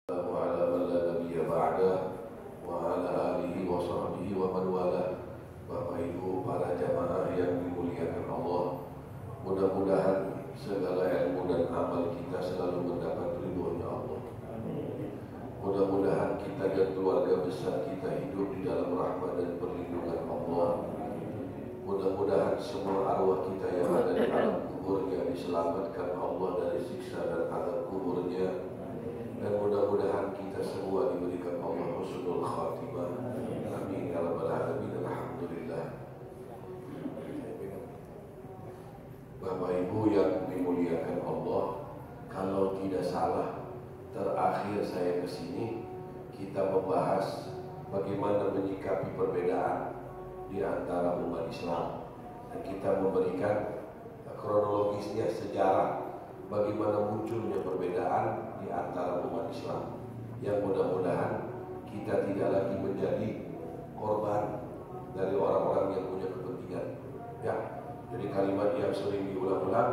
وعلى من لا نبي بعده وعلى آله وصحbihi wa man wala. Bapak Ibu para jamaah yang dimuliakan Allah, mudah-mudahan segala ilmu dan amal kita selalu mendapat ridhonya Allah. Mudah-mudahan kita dan keluarga besar kita hidup di dalam rahmat dan perlindungan Allah. Mudah-mudahan semua arwah kita yang ada di alam kuburnya diselamatkan Allah dari siksa dan azab kuburnya. Dan mudah-mudahan kita semua diberikan Allah husnul khatimah. Amin ya rabbal alamin. Alhamdulillah. Bapak Ibu yang dimuliakan Allah, kalau tidak salah terakhir saya kesini kita membahas bagaimana menyikapi perbedaan di antara umat Islam, dan kita memberikan kronologisnya, sejarah bagaimana munculnya perbedaan di antara umat Islam, yang mudah-mudahan kita tidak lagi menjadi korban dari orang-orang yang punya kepentingan. Ya, jadi kalimat yang sering diulang-ulang,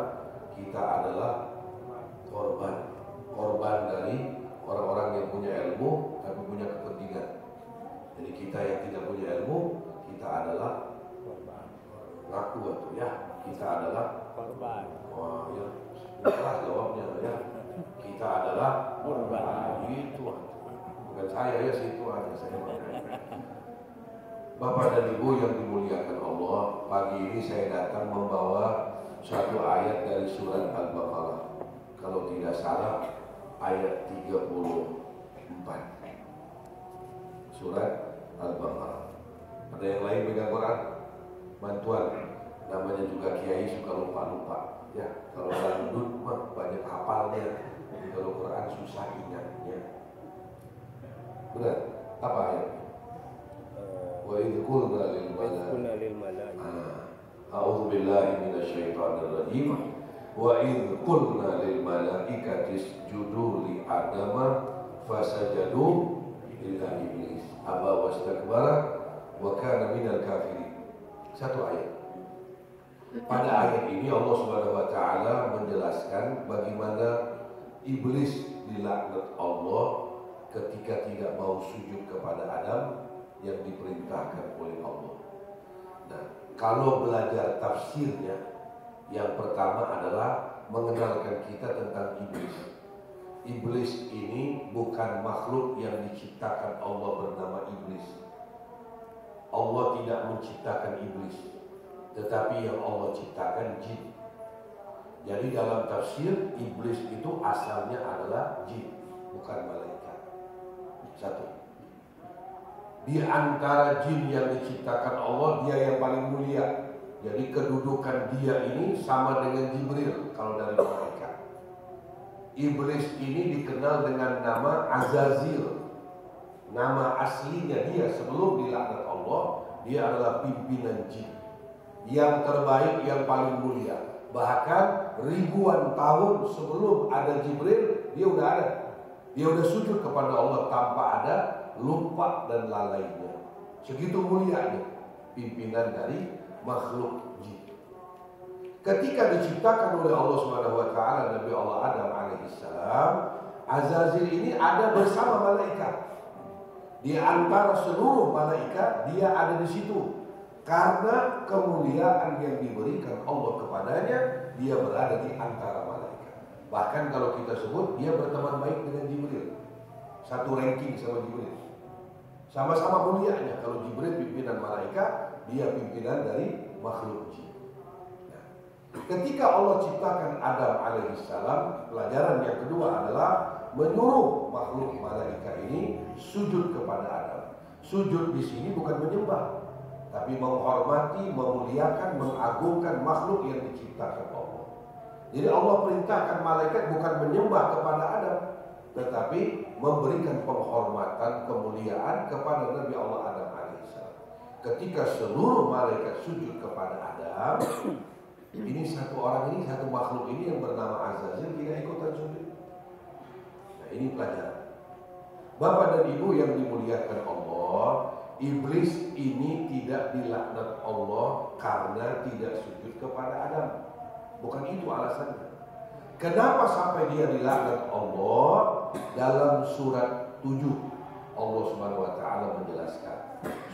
kita adalah korban dari orang-orang yang punya ilmu tapi punya kepentingan. Jadi kita yang tidak punya ilmu, kita adalah korban. Ngaku atau ya, kita adalah korban. Wah ya, keras jawabnya ya. Kita adalah korban. Itu bukan saya ya, situ aja saya. Bapak dan Ibu yang dimuliakan Allah, pagi ini saya datang membawa satu ayat dari surat Al-Baqarah. Kalau tidak salah ayat 34. Surat Al-Baqarah. Ada yang lain pegang Quran? Bantuan. Namanya juga kiai suka lupa-lupa. Ya, kalau dangdut mah banyak hafalnya. Kalau Quran susah ingatnya. Benar? Apa ayatnya? Wa idh qulna lil malaikati a'udzu billahi minasyaitonir rajim. Wa idh qulna lil malaikati isjudu li adama fasajadu illa iblis aba wastakbara wa kana minal kafirin. Satu ayat. Pada ayat ini Allah Subhanahu wa taala menjelaskan bagaimana iblis dilaknat Allah ketika tidak mau sujud kepada Adam yang diperintahkan oleh Allah. Nah, kalau belajar tafsirnya, yang pertama adalah mengenalkan kita tentang iblis. Iblis ini bukan makhluk yang diciptakan Allah bernama iblis. Allah tidak menciptakan iblis, tetapi yang Allah ciptakan jin. Jadi dalam tafsir, iblis itu asalnya adalah jin, bukan malaikat. Satu. Di antara jin yang diciptakan Allah, dia yang paling mulia. Jadi kedudukan dia ini sama dengan Jibril kalau dari malaikat. Iblis ini dikenal dengan nama Azazil. Nama aslinya dia sebelum dilaknat Allah, dia adalah pimpinan jin yang terbaik, yang paling mulia. Bahkan ribuan tahun sebelum ada Jibril, dia udah ada. Dia udah sujud kepada Allah tanpa ada lupa dan lalainya. Segitu mulianya pimpinan dari makhluk jin. Ketika diciptakan oleh Allah Subhanahu wa taala Nabi Allah Adam alaihissalam, Azazil ini ada bersama malaikat. Di antara seluruh malaikat dia ada di situ. Karena kemuliaan yang diberikan Allah kepadanya, dia berada di antara malaikat. Bahkan kalau kita sebut, dia berteman baik dengan Jibril. Satu ranking sama Jibril. Sama-sama mulianya. Kalau Jibril pimpinan malaikat, dia pimpinan dari makhluk jin. Nah, ketika Allah ciptakan Adam alaihissalam, pelajaran yang kedua adalah menyuruh makhluk malaikat ini sujud kepada Adam. Sujud di sini bukan menyembah, tapi menghormati, memuliakan, mengagungkan makhluk yang diciptakan Allah. Jadi Allah perintahkan malaikat bukan menyembah kepada Adam, tetapi memberikan penghormatan, kemuliaan kepada Nabi Allah Adam alaihissalam. Ketika seluruh malaikat sujud kepada Adam, ini satu orang ini, satu makhluk ini yang bernama Azazil tidak ikutan sujud. Nah, ini pelajaran. Bapak dan Ibu yang dimuliakan Allah, iblis ini tidak dilaknat Allah karena tidak sujud kepada Adam. Bukan itu alasannya. Kenapa sampai dia dilaknat Allah? dalam surat 7 Allah Subhanahu wa taala menjelaskan.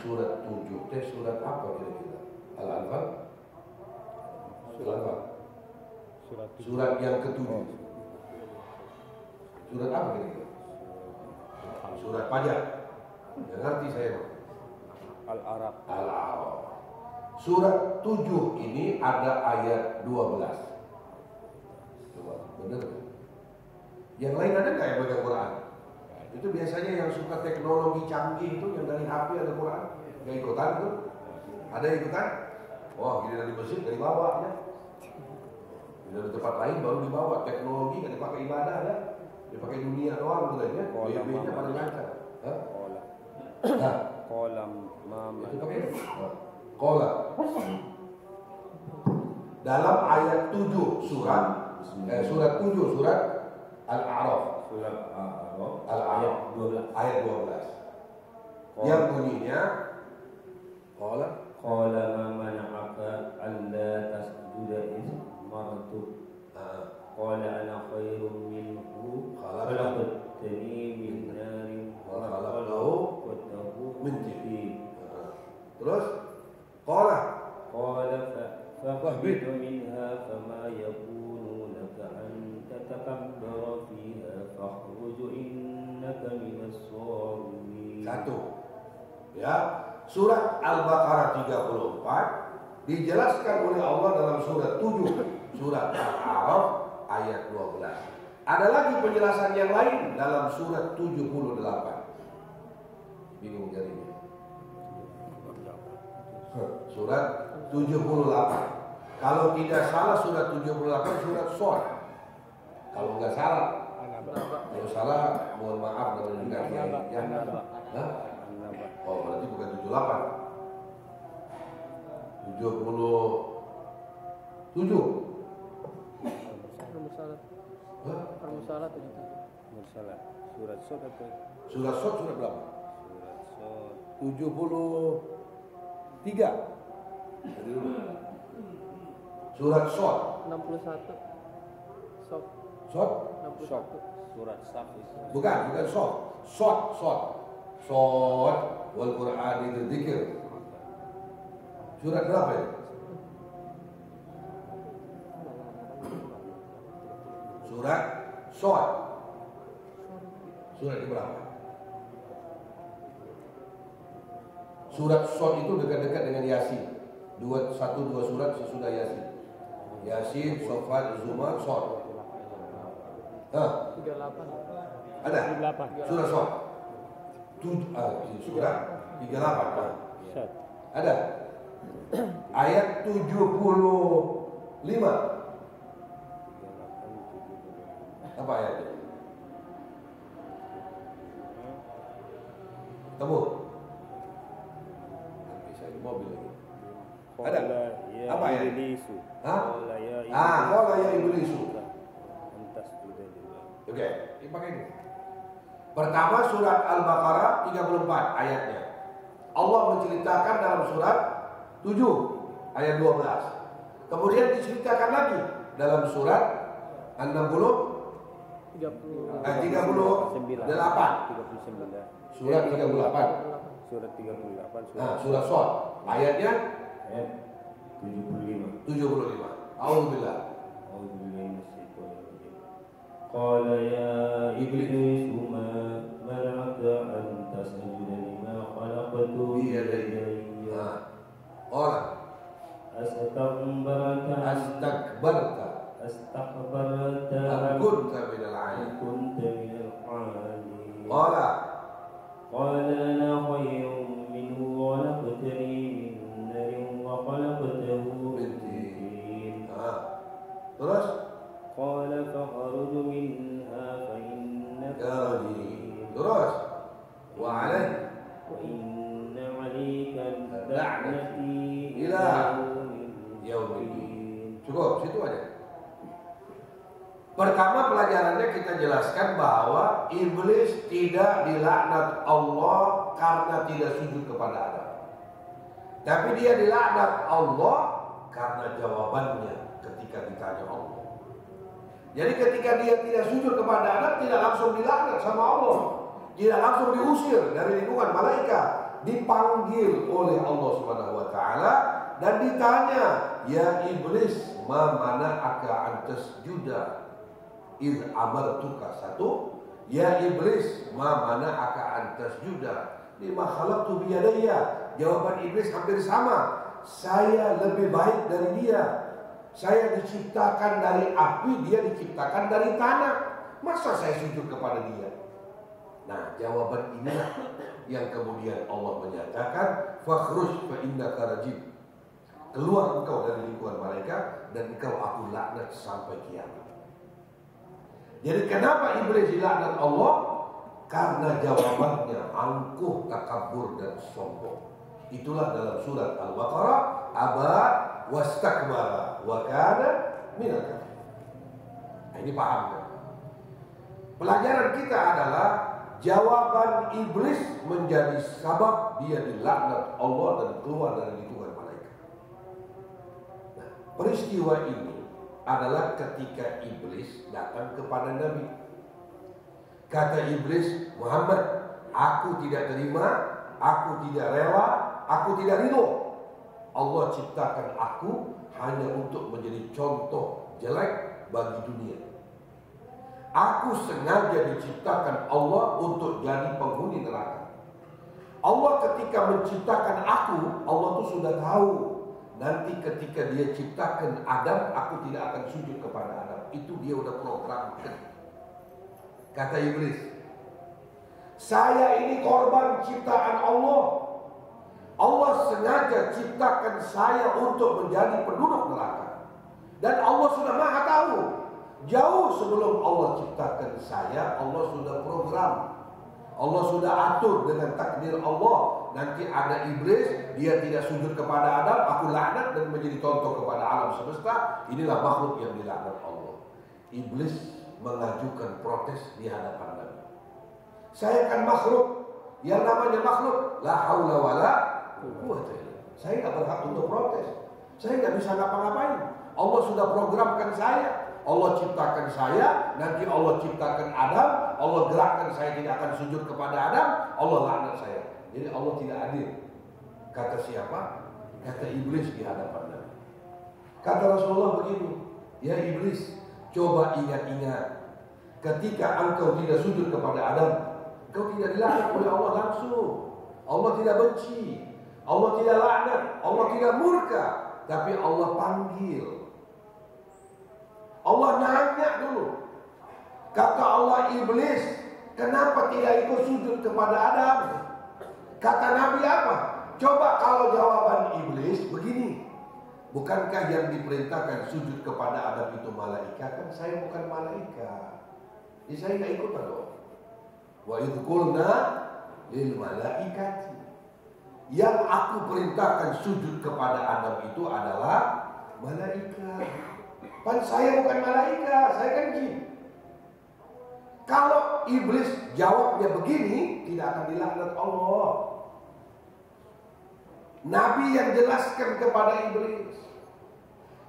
Surat 7 surat apa kira-kira? Al-Anfal? Surat yang ke-7. Surat apa kira-kira? Surat pajak. Nggak ngerti saya. Al-Araf. Al-Araf. Surat 7 ini ada ayat 12. Coba, bener nggak? Yang lain ada nggak yang baca Quran? Itu biasanya yang suka teknologi canggih itu yang dari HP ada Quran. Nggak ikutan itu? Ada yang ikutan? Wah, gini dari masjid dari bawah ya. Dari tempat lain baru dibawa. Teknologi nggak dipakai ibadah ya. Dipakai dunia doang katanya. BB-nya paling lancar. Kolam mama. Itu pakai kolam. Dalam ayat 7 surat 7 surat Al-A'raf. Surat Al-A'raf Al-A'raf ayat 12. Yang bunyinya qala ma mana'aka alla tasjuda iz martu. Qala ana khairum minhu khalaqtani min narin wa khalaqtahu min tin. Terus qala fahbit minha fama yakunu laka an tatakabbara fiha fakhruj innaka minas shalihin. Satu. Ya, surat Al-Baqarah 34 dijelaskan oleh Allah dalam surat 7, surat Al-A'raf ayat 12. Ada lagi penjelasan yang lain dalam surat 78. Bingung jadinya. Surat 78. Kalau tidak salah surat 78 surat Shad. Kalau nggak salah, kalau salah mohon maaf dengan juga ya. Oh, berarti bukan 78. 77. Al-Musalah 77. Musalah. Surat Shad apa? Surat Shad surat berapa? Surat Shad 73. Jadi dulu. Surat Shad 61. Shad Shad 61. Surat Shad itu. bukan Shad. Shad wal Qur'an itu dzikir. Surat berapa ya? Surat Shad. Surat yang berapa? Surat Shad itu dekat-dekat dengan Yasin. Dua surat sesudah Yasin. Yasin, Shafat, Zumar, Shad. 38. Ada? Surat Shad. Surat 38. Ada? Ayat 75. Apa ayatnya? Temu? Bisa di mobil lagi. Ada? Apa ayatnya? Qala ya iblisu. Oke, dipakai ini. Pertama surat Al-Baqarah 34 ayatnya. Allah menceritakan dalam surat 7 ayat 12. Kemudian diceritakan lagi dalam surat 38. Surat 38. Surat 38. Nah, surat Shad ayatnya ayat 75. 75. Alhamdulillah. Qala ya iblis ma mana'aka an tasjuda lima khalaqtu bi yadayya. Qala astakbarta am kunta minal 'alin. Qala ana khayrun minhu khalaqtani min narin wa khalaqtahu min tin. Terus qala fakhruj minha fa innaka rajim. Terus wa 'alayhi wa inna 'alayka la'nati ila yaumil. Cukup, situ aja. Pertama pelajarannya kita jelaskan bahwa iblis tidak dilaknat Allah karena tidak sujud kepada Adam. Tapi dia dilaknat Allah karena jawabannya ketika ditanya Allah. Jadi ketika dia tidak sujud kepada Adam, tidak langsung dilaknat sama Allah, tidak langsung diusir dari lingkungan malaikat, dipanggil oleh Allah Subhanahu wa taala dan ditanya, "Ya iblis, ma mana'aka an tasjuda id amartuka?" Satu, "Ya iblis, ma mana'aka an tasjuda lima khalaqtu bi yadayya." Jawaban iblis hampir sama. Saya lebih baik dari dia. Saya diciptakan dari api, dia diciptakan dari tanah. Masa saya sujud kepada dia? Nah, jawaban inilah yang kemudian Allah menyatakan, "Fakhruj fa innaka rajim." Keluar engkau dari lingkungan mereka dan engkau aku laknat sampai kiamat. Jadi kenapa iblis dilaknat Allah? Karena jawabannya angkuh, takabur dan sombong. Itulah dalam surat Al-Baqarah, aba wastakbara wa kana minal kafirin. Nah, ini paham kan? Pelajaran kita adalah jawaban iblis menjadi sebab dia dilaknat Allah dan keluar dari lingkungan malaikat. Nah, peristiwa ini adalah ketika iblis datang kepada Nabi. Kata iblis, "Muhammad, aku tidak terima, aku tidak rela, aku tidak ridho. Allah ciptakan aku hanya untuk menjadi contoh jelek bagi dunia. Aku sengaja diciptakan Allah untuk jadi penghuni neraka. Allah ketika menciptakan aku, Allah tuh sudah tahu nanti ketika dia ciptakan Adam, aku tidak akan sujud kepada Adam. Itu dia udah programkan." Kata iblis, "Saya ini korban ciptaan Allah. Allah sengaja ciptakan saya untuk menjadi penduduk neraka. Dan Allah sudah maha tahu. Jauh sebelum Allah ciptakan saya, Allah sudah program. Allah sudah atur dengan takdir Allah. Nanti ada iblis, dia tidak sujud kepada Adam, aku laknat dan menjadi contoh kepada alam semesta. Inilah makhluk yang dilaknat Allah." Iblis mengajukan protes di hadapan Nabi. "Saya kan makhluk, yang namanya makhluk, la haula wala quwwata illa billah. Saya nggak berhak untuk protes. Saya nggak bisa ngapa-ngapain. Allah sudah programkan saya. Allah ciptakan saya, nanti Allah ciptakan Adam, Allah gerakkan saya tidak akan sujud kepada Adam, Allah laknat saya. Jadi Allah tidak adil." Kata siapa? Kata iblis di hadapan Nabi. Kata Rasulullah begini, "Ya iblis, coba ingat-ingat, ketika engkau tidak sujud kepada Adam, engkau tidak dilaknat oleh Allah langsung. Allah tidak benci, Allah tidak laknat, Allah tidak murka, tapi Allah panggil. Allah nanya dulu. Kata Allah, iblis, kenapa tidak ikut sujud kepada Adam? Kata Nabi apa? Coba kalau jawaban iblis begini, bukankah yang diperintahkan sujud kepada Adam itu malaikat? Kan saya bukan malaikat. Jadi saya nggak ikut dong. Wa idh qulna lil malaikati. Yang aku perintahkan sujud kepada Adam itu adalah malaikat. Kan saya bukan malaikat, saya kan jin. Kalau iblis jawabnya begini, tidak akan dilaknat Allah. Nabi yang jelaskan kepada iblis,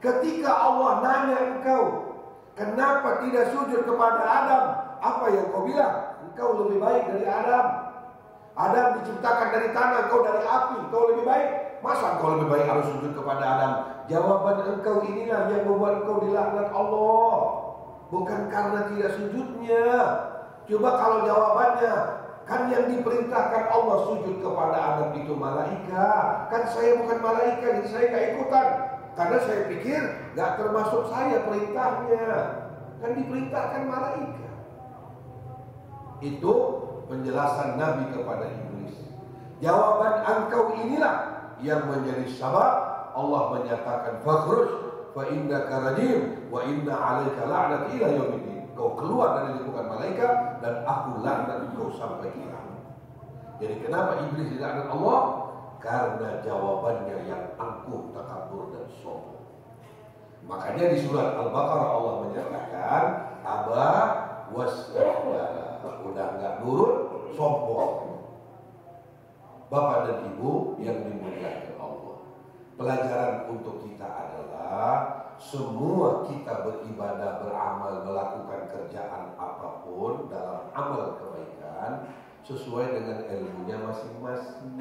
ketika Allah nanya engkau, kenapa tidak sujud kepada Adam? Apa yang kau bilang? Engkau lebih baik dari Adam. Adam diciptakan dari tanah, kau dari api, kau lebih baik. Masa kau lebih baik harus sujud kepada Adam? Jawaban engkau inilah yang membuat engkau dilaknat Allah, bukan karena tidak sujudnya. Coba kalau jawabannya, kan yang diperintahkan Allah sujud kepada Adam itu malaikat. Kan saya bukan malaikat, jadi saya gak ikutan. Karena saya pikir gak termasuk saya perintahnya. Kan diperintahkan malaikat. Itu penjelasan Nabi kepada iblis. Jawaban engkau inilah yang menjadi sebab Allah menyatakan fakhruj fa innaka rajim wa inna 'alaika la'nat ila yaumiddin. Kau keluar dari lingkungan malaikat dan aku laknat engkau sampai kiamat. Jadi kenapa iblis dilaknat Allah? Karena jawabannya yang angkuh, takabur dan sombong. Makanya di surat Al-Baqarah Allah menyatakan aba wastakbara, udah enggak nurut, sombong. Bapak dan Ibu yang dimuliakan Allah, pelajaran untuk kita adalah semua kita beribadah, beramal, melakukan kerjaan apapun dalam amal kebaikan sesuai dengan ilmunya masing-masing.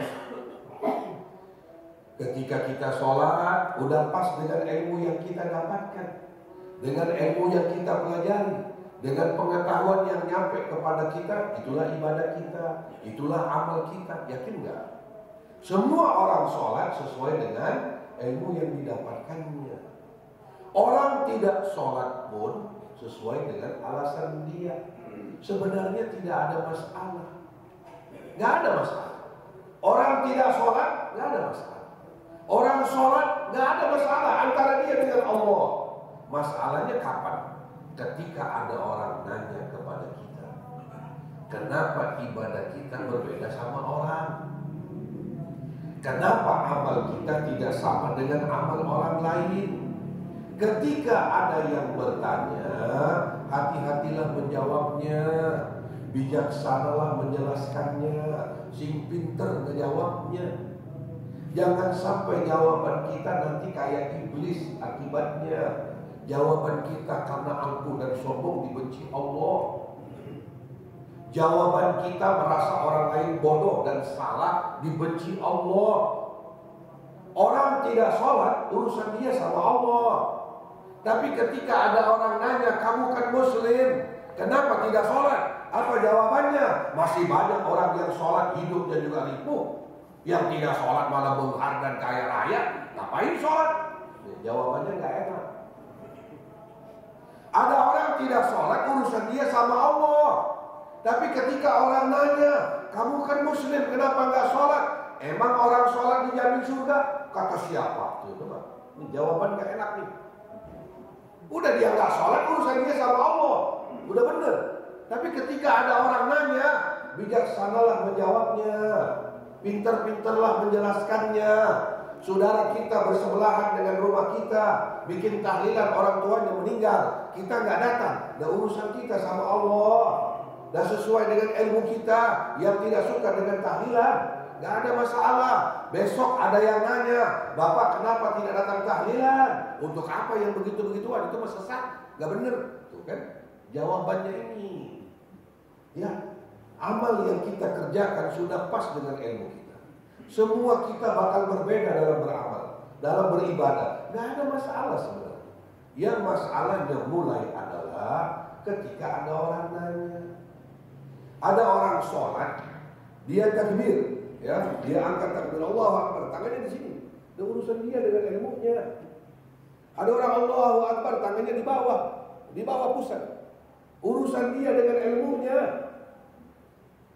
Ketika kita sholat, udah pas dengan ilmu yang kita dapatkan, dengan ilmu yang kita pelajari, dengan pengetahuan yang nyampe kepada kita, itulah ibadah kita, itulah amal kita. Yakin nggak? Semua orang sholat sesuai dengan ilmu yang didapatkannya. Orang tidak sholat pun sesuai dengan alasan dia. Sebenarnya tidak ada masalah. Nggak ada masalah. Orang tidak sholat, nggak ada masalah. Orang sholat, nggak ada masalah antara dia dengan Allah. Masalahnya kapan? Ketika ada orang nanya kepada kita, kenapa ibadah kita berbeda sama orang? Kenapa amal kita tidak sama dengan amal orang lain? Ketika ada yang bertanya, hati-hatilah menjawabnya, bijaksanalah menjelaskannya, sing pinter ngejawabnya. Jangan sampai jawaban kita nanti kayak iblis akibatnya. Jawaban kita karena angkuh dan sombong dibenci Allah. Jawaban kita merasa orang lain bodoh dan salah dibenci Allah. Orang tidak sholat, urusan dia sama Allah. Tapi ketika ada orang nanya, kamu kan muslim, kenapa tidak sholat? Apa jawabannya? Masih banyak orang yang sholat hidupnya juga lipuh. Yang tidak sholat malah benghar dan kaya raya, ngapain sholat? Jawabannya nggak enak. Ada orang tidak sholat, urusan dia sama Allah. Tapi ketika orang nanya, kamu kan muslim, kenapa nggak sholat? Emang orang sholat dijamin surga? Kata siapa? Tuh, ini jawaban nggak enak nih. Udah dia nggak sholat, urusan dia sama Allah. Udah bener. Tapi ketika ada orang nanya, bijaksanalah menjawabnya, pinter-pinterlah menjelaskannya. Saudara kita bersebelahan dengan rumah kita, bikin tahlilan orang tuanya meninggal, kita nggak datang. Dan urusan kita sama Allah. Dan sesuai dengan ilmu kita yang tidak suka dengan tahlilan, nggak ada masalah. Besok ada yang nanya, Bapak kenapa tidak datang tahlilan? Untuk apa yang begitu-begituan? Itu mah sesat, nggak bener. Tuh kan jawabannya ini. Ya, amal yang kita kerjakan sudah pas dengan ilmu kita. Semua kita bakal berbeda dalam beramal, dalam beribadah. Nggak ada masalah sebenarnya. Yang masalahnya mulai adalah ketika ada orang nanya. Ada orang sholat, dia takbir, ya, dia angkat takbir Allahu Akbar, tangannya di sini. Dan urusan dia dengan ilmunya. Ada orang Allahu Akbar, tangannya di bawah pusat. Urusan dia dengan ilmunya.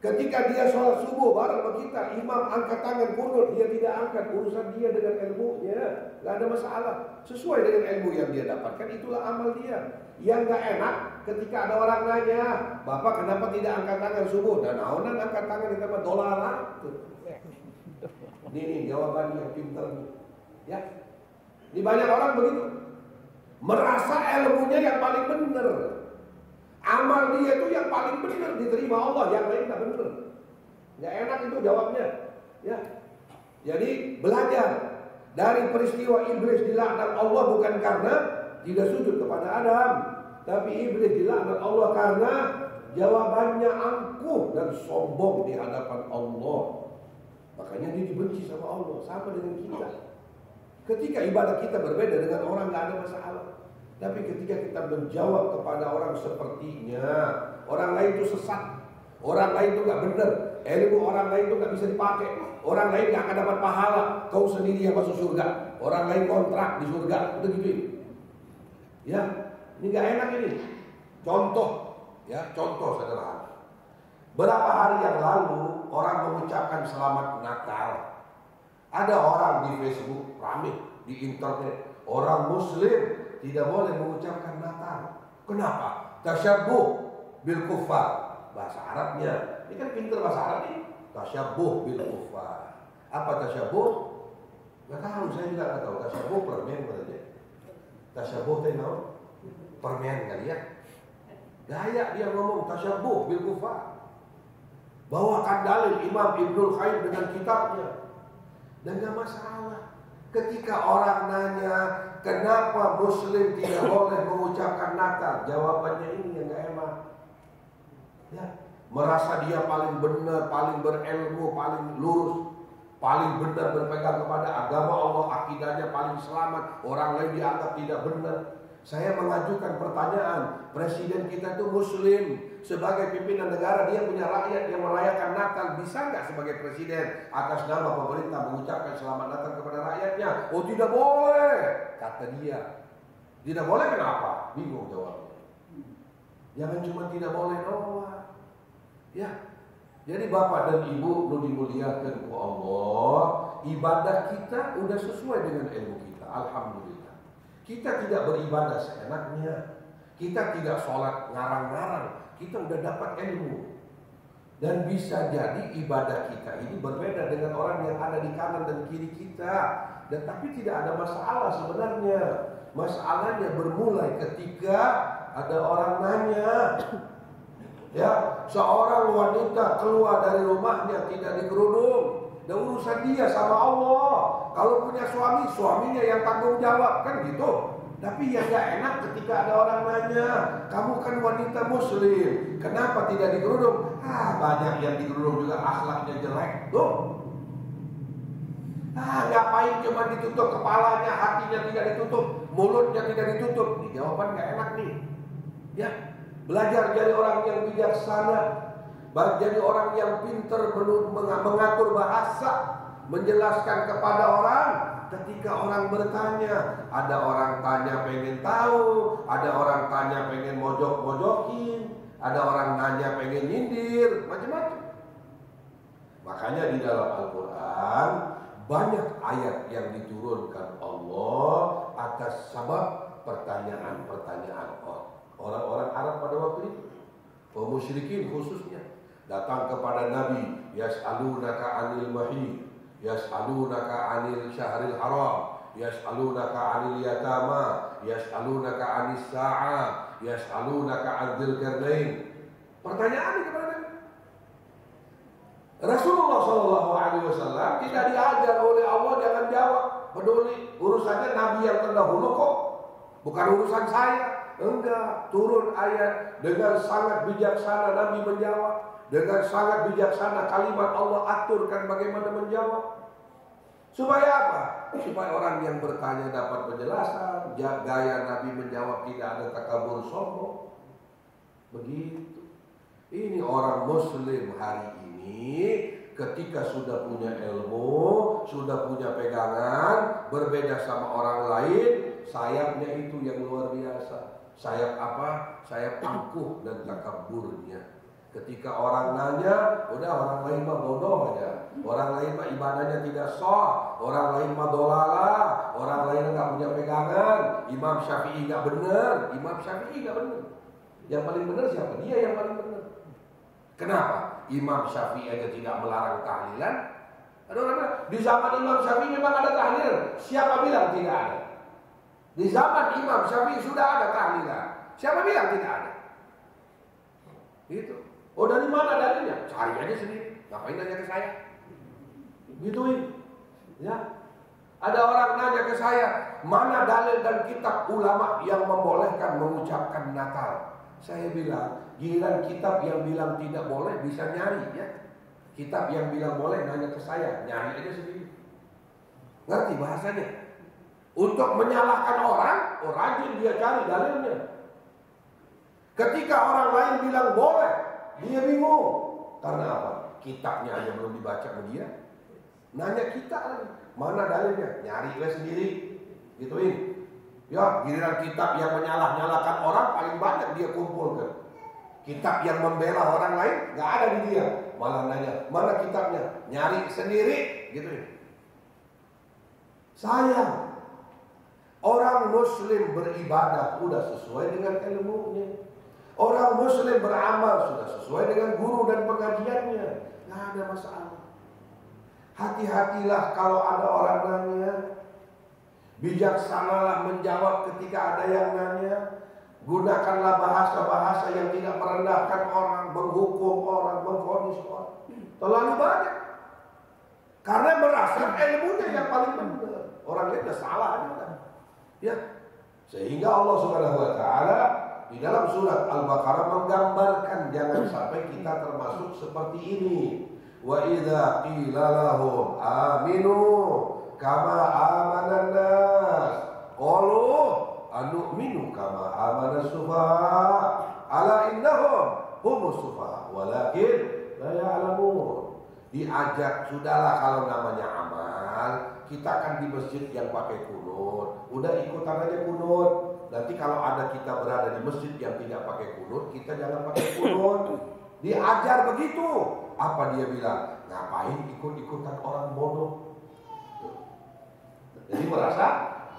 Ketika dia sholat subuh bareng kita, imam angkat tangan kunut, dia tidak angkat, urusan dia dengan ilmunya, nggak ada masalah. Sesuai dengan ilmu yang dia dapatkan, itulah amal dia. Yang nggak enak, ketika ada orang nanya, Bapak kenapa tidak angkat tangan subuh? Dan naonan angkat tangan di tempat dolaran. Ini jawaban yang pintar nih. Ya, ini banyak orang begitu, merasa ilmunya yang paling benar. Amal dia itu yang paling benar diterima Allah, yang lain tidak benar. Nggak enak itu jawabnya. Ya, jadi belajar dari peristiwa iblis dilaknat Allah bukan karena tidak sujud kepada Adam, tapi iblis dilaknat Allah karena jawabannya angkuh dan sombong di hadapan Allah. Makanya dia dibenci sama Allah, sama dengan kita. Ketika ibadah kita berbeda dengan orang, nggak ada masalah. Tapi ketika kita menjawab kepada orang sepertinya, orang lain itu sesat, orang lain itu nggak benar, ilmu orang lain itu nggak bisa dipakai, orang lain nggak akan dapat pahala, kau sendiri yang masuk surga, orang lain kontrak di surga, itu gitu. Ya, ini nggak enak ini. Contoh, ya, contoh sederhana. Berapa hari yang lalu orang mengucapkan selamat Natal. Ada orang di Facebook rame, di internet, orang Muslim tidak boleh mengucapkan Natal. Kenapa? Tasyabbuh bil kuffar. Bahasa Arabnya, ini kan pinter bahasa Arab nih. Tasyabbuh bil kuffar. Apa tasyabbuh? Gak tahu, saya juga gak tahu. Tasyabbuh permen berarti. Tasyabbuh itu tahu? Permen kali ya. Gaya dia ngomong tasyabbuh bil kuffar. Bawakan dalil Imam Ibnul Qayyim dengan kitabnya. Dan gak masalah. Ketika orang nanya, kenapa Muslim tidak boleh mengucapkan Natal? Jawabannya ini yang gak enak. Ya, merasa dia paling benar, paling berilmu, paling lurus, paling benar berpegang kepada agama Allah, akidahnya paling selamat, orang lain dianggap tidak benar. Saya mengajukan pertanyaan, presiden kita itu Muslim, sebagai pimpinan negara dia punya rakyat yang merayakan Natal, bisa nggak sebagai presiden atas nama pemerintah mengucapkan selamat Natal kepada rakyatnya? Oh tidak boleh, kata dia. Tidak boleh kenapa? Bingung jawabnya. Jangan cuma tidak boleh doang. Ya, jadi Bapak dan Ibu perlu dimuliakan oleh Allah. Ibadah kita udah sesuai dengan ilmu kita, alhamdulillah. Kita tidak beribadah seenaknya. Kita tidak sholat ngarang-ngarang. Kita udah dapat ilmu. Dan bisa jadi ibadah kita ini berbeda dengan orang yang ada di kanan dan kiri kita. Dan tapi tidak ada masalah sebenarnya. Masalahnya bermulai ketika ada orang nanya. Ya, seorang wanita keluar dari rumahnya tidak dikerudung. Dan urusan dia sama Allah. Kalau punya suami, suaminya yang tanggung jawab, kan gitu. Tapi yang gak enak ketika ada orang nanya, kamu kan wanita Muslim, kenapa tidak dikerudung? Banyak yang dikerudung juga akhlaknya jelek. Tuh. Ngapain cuma ditutup kepalanya, hatinya tidak ditutup, mulutnya tidak ditutup. Ini jawaban gak enak nih. Ya, belajar jadi orang yang bijaksana, jadi orang yang pintar mengatur bahasa, menjelaskan kepada orang. Ketika orang bertanya, ada orang tanya pengen tahu, ada orang tanya pengen mojok-mojokin, ada orang nanya pengen nyindir, macam-macam. Makanya di dalam Al-Quran banyak ayat yang diturunkan Allah atas sebab pertanyaan-pertanyaan orang-orang Arab pada waktu itu, kaum musyrikin khususnya, datang kepada Nabi, yas'alunaka 'anil mahid, yas'alunaka 'anil syahril haram, yas'alunaka 'anil yatama, yas'alunaka 'anis sa'ah, yas'alunaka 'anil qarnain. Pertanyaan kepada Nabi. Rasulullah SAW tidak diajar oleh Allah jangan jawab, peduli urusannya Nabi yang terdahulu kok, bukan urusan saya. Enggak, turun ayat dengan sangat bijaksana Nabi menjawab. Dengan sangat bijaksana kalimat Allah aturkan bagaimana menjawab. Supaya apa? Supaya orang yang bertanya dapat penjelasan. Gaya Nabi menjawab tidak ada takabur sombong. Begitu. Ini orang Muslim hari ini ketika sudah punya ilmu, sudah punya pegangan, berbeda sama orang lain, sayapnya itu yang luar biasa. Sayap apa? Sayap angkuh dan takaburnya. Ketika orang nanya, udah orang lain mah bodoh aja, orang lain mah ibadahnya tidak sah, orang lain mah dolala, orang lain nggak punya pegangan. Imam Syafi'i nggak benar, Imam Syafi'i nggak benar. Yang paling benar siapa? Dia yang paling benar. Kenapa? Imam Syafi'i aja tidak melarang tahlilan. Ada orang bilang, di zaman Imam Syafi'i memang ada tahlil. Siapa bilang tidak ada? Di zaman Imam Syafi'i sudah ada tahlilan. Siapa bilang tidak ada? Gitu. Oh dari mana dalilnya? Cari aja sendiri. Ngapain nanya ke saya? Gituin. Ya. Ada orang nanya ke saya, mana dalil dan kitab ulama yang membolehkan mengucapkan Natal? Saya bilang, giliran kitab yang bilang tidak boleh bisa nyari ya. Kitab yang bilang boleh nanya ke saya, nyari aja sendiri. Ngerti bahasanya? Untuk menyalahkan orang, rajin dia cari dalilnya. Ketika orang lain bilang boleh, dia bingung. Karena apa? Kitabnya aja belum dibaca sama dia. Nanya kita lagi, mana dalilnya? Nyari sendiri. Gituin. Ya, giliran kitab yang menyalah-nyalahkan orang paling banyak dia kumpulkan. Kitab yang membela orang lain nggak ada di dia. Malah nanya, mana kitabnya? Nyari sendiri. Gituin. Sayang. Orang Muslim beribadah udah sesuai dengan ilmunya. Orang Muslim beramal sudah sesuai dengan guru dan pengajiannya. Nggak ada masalah. Hati-hatilah kalau ada orang nanya. Bijaksanalah menjawab ketika ada yang nanya. Gunakanlah bahasa-bahasa yang tidak merendahkan orang, menghukum orang, mengvonis orang. Terlalu banyak. Karena merasa ilmunya yang paling benar. Orang lain udah salah aja kan. Ya. Sehingga Allah Subhanahu wa taala di dalam surat Al-Baqarah menggambarkan jangan sampai kita termasuk seperti ini. Wa idza qila lahum aminu kama amanan nas qalu anu'minu kama amanas sufaha ala innahum humus sufaha walakin la ya'lamun. Diajak, sudahlah kalau namanya amal, kita kan di masjid yang pakai kunut, udah ikutan aja kunut. Nanti kalau ada kita berada di masjid yang tidak pakai kunut, kita jangan pakai kunut. Diajar begitu. Apa dia bilang? Ngapain ikut-ikutan orang bodoh? Jadi merasa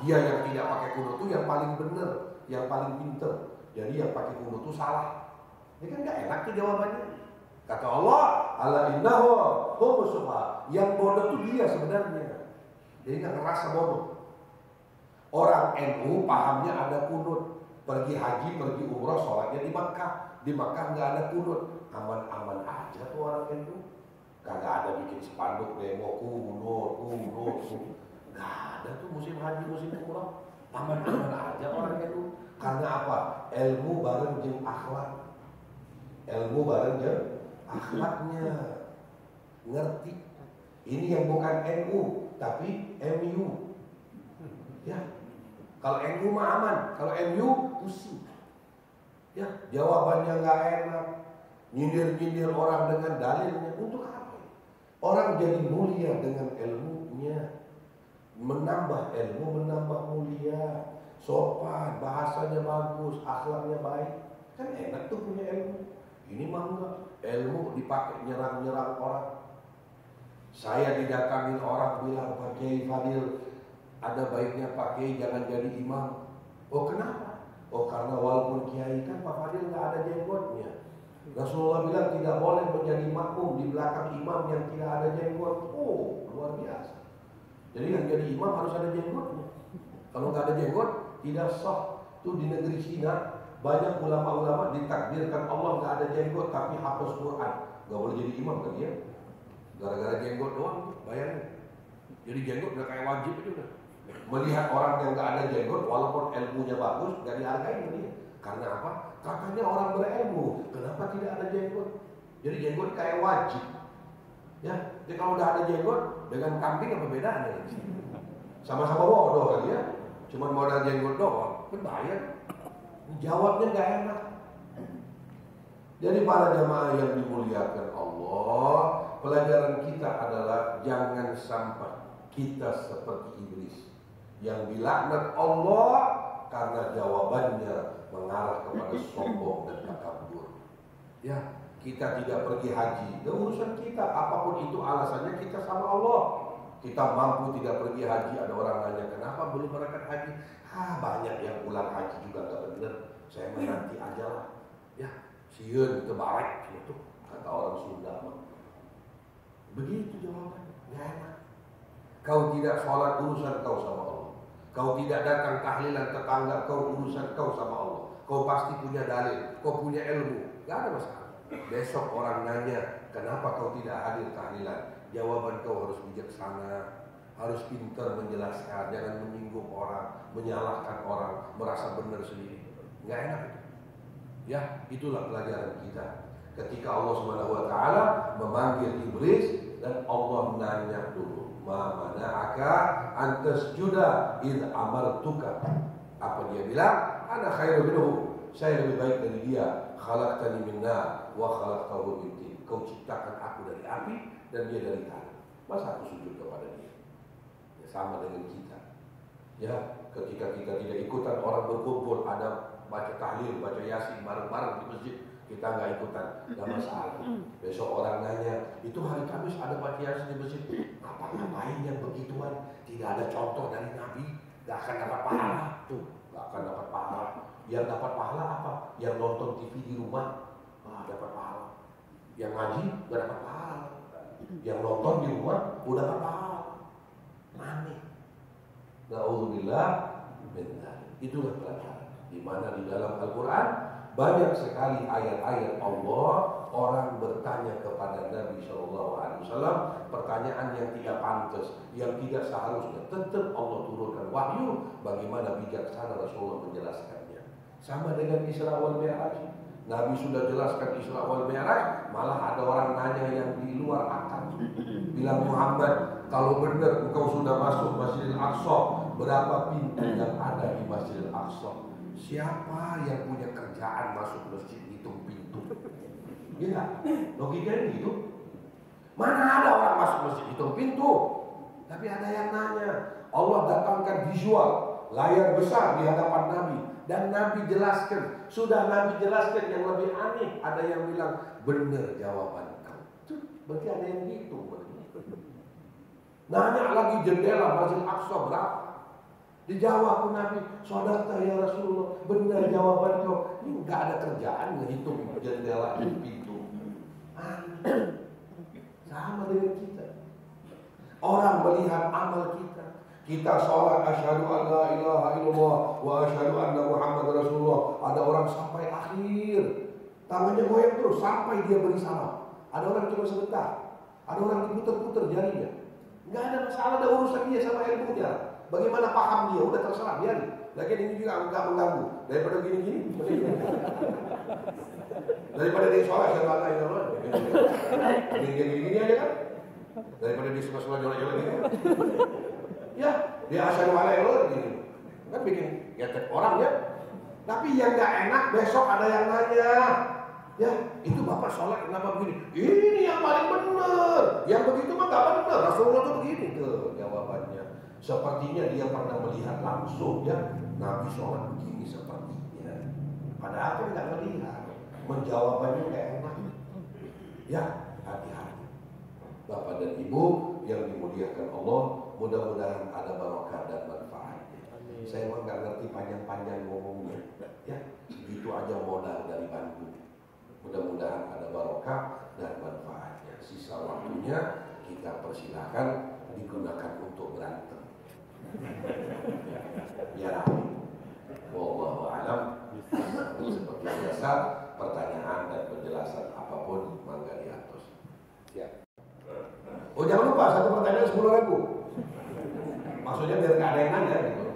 dia yang tidak pakai kunut itu yang paling benar, yang paling pinter. Jadi yang pakai kunut itu salah. Ini kan gak enak tuh jawabannya. Kata Allah, ala innahu humus sufaha. Yang bodoh itu dia sebenarnya. Jadi gak ngerasa bodoh. Orang NU pahamnya ada kunut. Pergi haji, pergi umrah, sholatnya di Makkah. Di Makkah nggak ada kunut. Aman-aman aja tuh orang NU. Kagak ada bikin spanduk demo kunut. Nggak ada tuh musim haji, musim umrah. Aman-aman aja orang NU. Karena apa? Ilmu bareng jeung akhlak. Ilmu bareng jeung akhlaknya. Ngerti? Ini yang bukan NU, tapi MU. Ya, kalau NU mah aman, kalau MU pusing. Ya, jawabannya nggak enak, nyindir-nyindir orang dengan dalilnya. Untuk apa? Orang jadi mulia dengan ilmunya, menambah ilmu, menambah mulia, sopan, bahasanya bagus, akhlaknya baik. Kan enak tuh punya ilmu. Ini mah enggak, ilmu dipakai nyerang-nyerang orang. Saya didatangin orang bilang, Pak Kiai Fadil, ada baiknya Pak Kiai jangan jadi imam. Oh kenapa? Oh karena walaupun Kiai kan Pak Fadil nggak ada jenggotnya. Rasulullah bilang tidak boleh menjadi makmum di belakang imam yang tidak ada jenggot. Oh luar biasa. Jadi yang jadi imam harus ada jenggotnya. Kalau nggak ada jenggot tidak sah. Tuh di negeri Cina banyak ulama-ulama ditakdirkan Allah nggak ada jenggot tapi hafaz Quran. Nggak boleh jadi imam kan ya? Gara-gara jenggot doang, bayangin. Jadi jenggot udah kayak wajib aja udah. Melihat orang yang nggak ada jenggot, walaupun ilmunya bagus, nggak dihargai dia. Karena apa? Katanya orang berilmu, kenapa tidak ada jenggot? Jadi jenggot kayak wajib. Ya, jadi kalau udah ada jenggot, dengan kambing apa bedanya? Sama-sama bodoh kan ya? Cuma modal jenggot doang, kan bahaya. Jawabnya nggak enak. Jadi para jamaah yang dimuliakan Allah, pelajaran kita adalah jangan sampai kita seperti iblis yang dilaknat Allah karena jawabannya mengarah kepada sombong dan takabur. Ya, kita tidak pergi haji, itu urusan kita. Apapun itu alasannya kita sama Allah. Kita mampu tidak pergi haji, ada orang nanya kenapa belum berangkat haji? Banyak yang pulang haji juga nggak benar. Saya menanti aja lah. Ya, sieun teu barek gitu kata orang Sunda. Begitu jawabannya, nggak enak. Kau tidak sholat urusan kau sama Allah. Kau tidak datang tahlilan tetangga kau urusan kau sama Allah. Kau pasti punya dalil, kau punya ilmu, nggak ada masalah. Besok orang nanya kenapa kau tidak hadir tahlilan, jawaban kau harus bijaksana, harus pintar menjelaskan, jangan menyinggung orang, menyalahkan orang, merasa benar sendiri. Nggak enak itu. Ya, itulah pelajaran kita. Ketika Allah Subhanahu wa taala memanggil iblis dan Allah nanya dulu, "Ma mana'aka an tasjuda id amartuka?" Apa dia bilang? Ana khairu minhu. Saya lebih baik dari dia. Khalaqtani min nar wa khalaqtahu min tin. Kau ciptakan aku dari api dan dia dari tanah. Masa aku sujud kepada dia? Ya, sama dengan kita. Ya, ketika kita tidak ikutan orang berkumpul ada baca tahlil, baca yasin bareng-bareng di masjid, kita nggak ikutan, nggak masalah. Besok orang nanya, itu hari Kamis ada baca yasin di masjid, ngapain yang begituan? Tidak ada contoh dari Nabi, nggak akan dapat pahala. Tuh, nggak akan dapat pahala. Yang dapat pahala apa? Yang nonton TV di rumah, dapat pahala. Yang ngaji nggak dapat pahala. Yang nonton di rumah udah dapat pahala. Aneh. Na'udzubillah min dzalik. Itulah pelajaran. Di mana di dalam Al-Quran banyak sekali ayat-ayat Allah orang bertanya kepada Nabi SAW, pertanyaan yang tidak pantas, yang tidak seharusnya, tetap Allah turunkan wahyu. Bagaimana bijaksana Rasulullah menjelaskannya. Sama dengan Isra wal Mi'raj. Nabi sudah jelaskan Isra wal Mi'raj, malah ada orang nanya yang di luar akal. Bilang, Muhammad, kalau benar engkau sudah masuk Masjidil Aqsa, berapa pintu yang ada di Masjidil Aqsa? Siapa yang punya kerjaan masuk masjid hitung pintu? Iya, logikanya gitu. Mana ada orang masuk masjid hitung pintu? Tapi ada yang nanya. Allah datangkan visual, layar besar di hadapan Nabi. Dan Nabi jelaskan. Sudah Nabi jelaskan yang lebih aneh. Ada yang bilang, benar jawaban kau. Berarti ada yang hitung. Nanya lagi jendela Masjid Aqsa berapa? Dijawab Nabi, sodata ya Rasulullah, benar jawaban kau. Ini nggak ada kerjaan ngehitung jendela pintu. Sama dengan kita. Orang melihat amal kita. Kita sholat asyhadu an la ilaha illallah wa asyhadu anna Muhammad Rasulullah. Ada orang sampai akhir, tangannya goyang terus sampai dia beri salam. Ada orang cuma sebentar. Ada orang diputer-puter jarinya. Nggak ada masalah, ada urusan dia sama ilmunya. Bagaimana paham dia, udah terserah biarin. Lagian ini juga enggak mengganggu. Daripada gini-gini, daripada dia sholat asyhadu an la ilaha illallah. Gini-gini aja kan. Daripada dia suka-suka jola-jola gitu. Ya, dia asyhadu an la ilaha illallah gini. Kan bikin getek orang ya. Tapi yang nggak enak besok ada yang nanya. Ya, itu Bapak sholat kenapa begini? Ini yang paling benar. Yang begitu mah nggak benar. Rasulullah tuh begini tuh jawabannya. Sepertinya dia pernah melihat langsung ya Nabi sholat begini sepertinya. Padahal kan nggak melihat. Menjawabannya nggak enak. Ya, hati-hati. Bapak dan Ibu yang dimuliakan Allah, mudah-mudahan ada barokah dan manfaatnya. Saya memang nggak ngerti panjang-panjang ngomongnya. Ya, begitu aja modal dari Bandung. Mudah-mudahan ada barokah dan manfaatnya. Sisa waktunya kita persilahkan digunakan untuk berantem. Ya, wallahu a'lam. Seperti biasa, pertanyaan dan penjelasan apapun mangga di atas. Ya. Oh jangan lupa satu pertanyaan 10.000. Maksudnya biar nggak ada yang nanya gitu.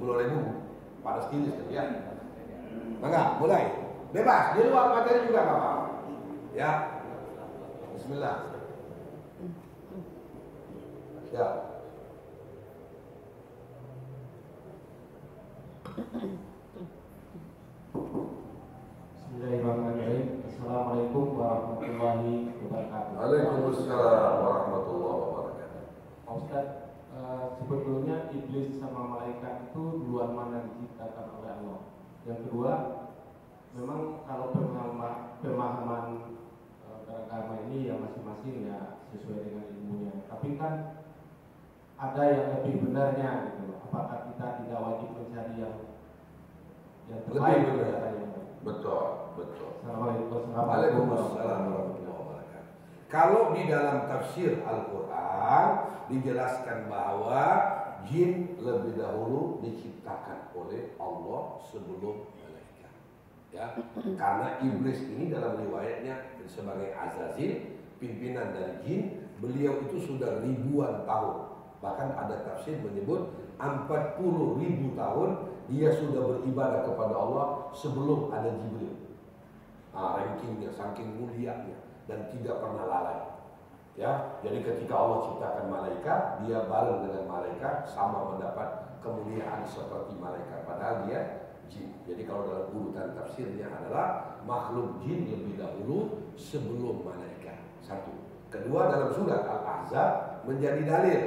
10.000 panas kinis gitu ya. Mangga, mulai. Bebas, di luar materi juga nggak apa-apa. Ya. Bismillah. Ya. Bismillahirrahmanirrahim. Assalamualaikum warahmatullahi wabarakatuh. Waalaikumsalam warahmatullahi wabarakatuh. Pak Ustaz, sebetulnya iblis sama malaikat itu duluan mana diciptakan oleh Allah? Yang kedua, memang kalau pemahaman beragama ini ya masing-masing ya sesuai dengan ilmunya. Tapi kan ada yang lebih benarnya gitu. Apakah kita tidak wajib mencari yang terbaik? Lebih benar. Betul, betul. Assalamualaikum warahmatullahi wabarakatuh. Kalau di dalam tafsir Al-Quran dijelaskan bahwa jin lebih dahulu diciptakan oleh Allah sebelum malaikat. Ya, karena iblis ini dalam riwayatnya sebagai Azazil, pimpinan dari jin, beliau itu sudah ribuan tahun. Bahkan ada tafsir menyebut 40.000 tahun dia sudah beribadah kepada Allah sebelum ada Jibril. Rankingnya saking mulianya dan tidak pernah lalai. Ya, jadi ketika Allah ciptakan malaikat, dia bareng dengan malaikat sama mendapat kemuliaan seperti malaikat. Padahal dia jin. Jadi kalau dalam urutan tafsirnya adalah makhluk jin lebih dahulu sebelum malaikat. Satu. Kedua, dalam surat Al-Ahzab menjadi dalil.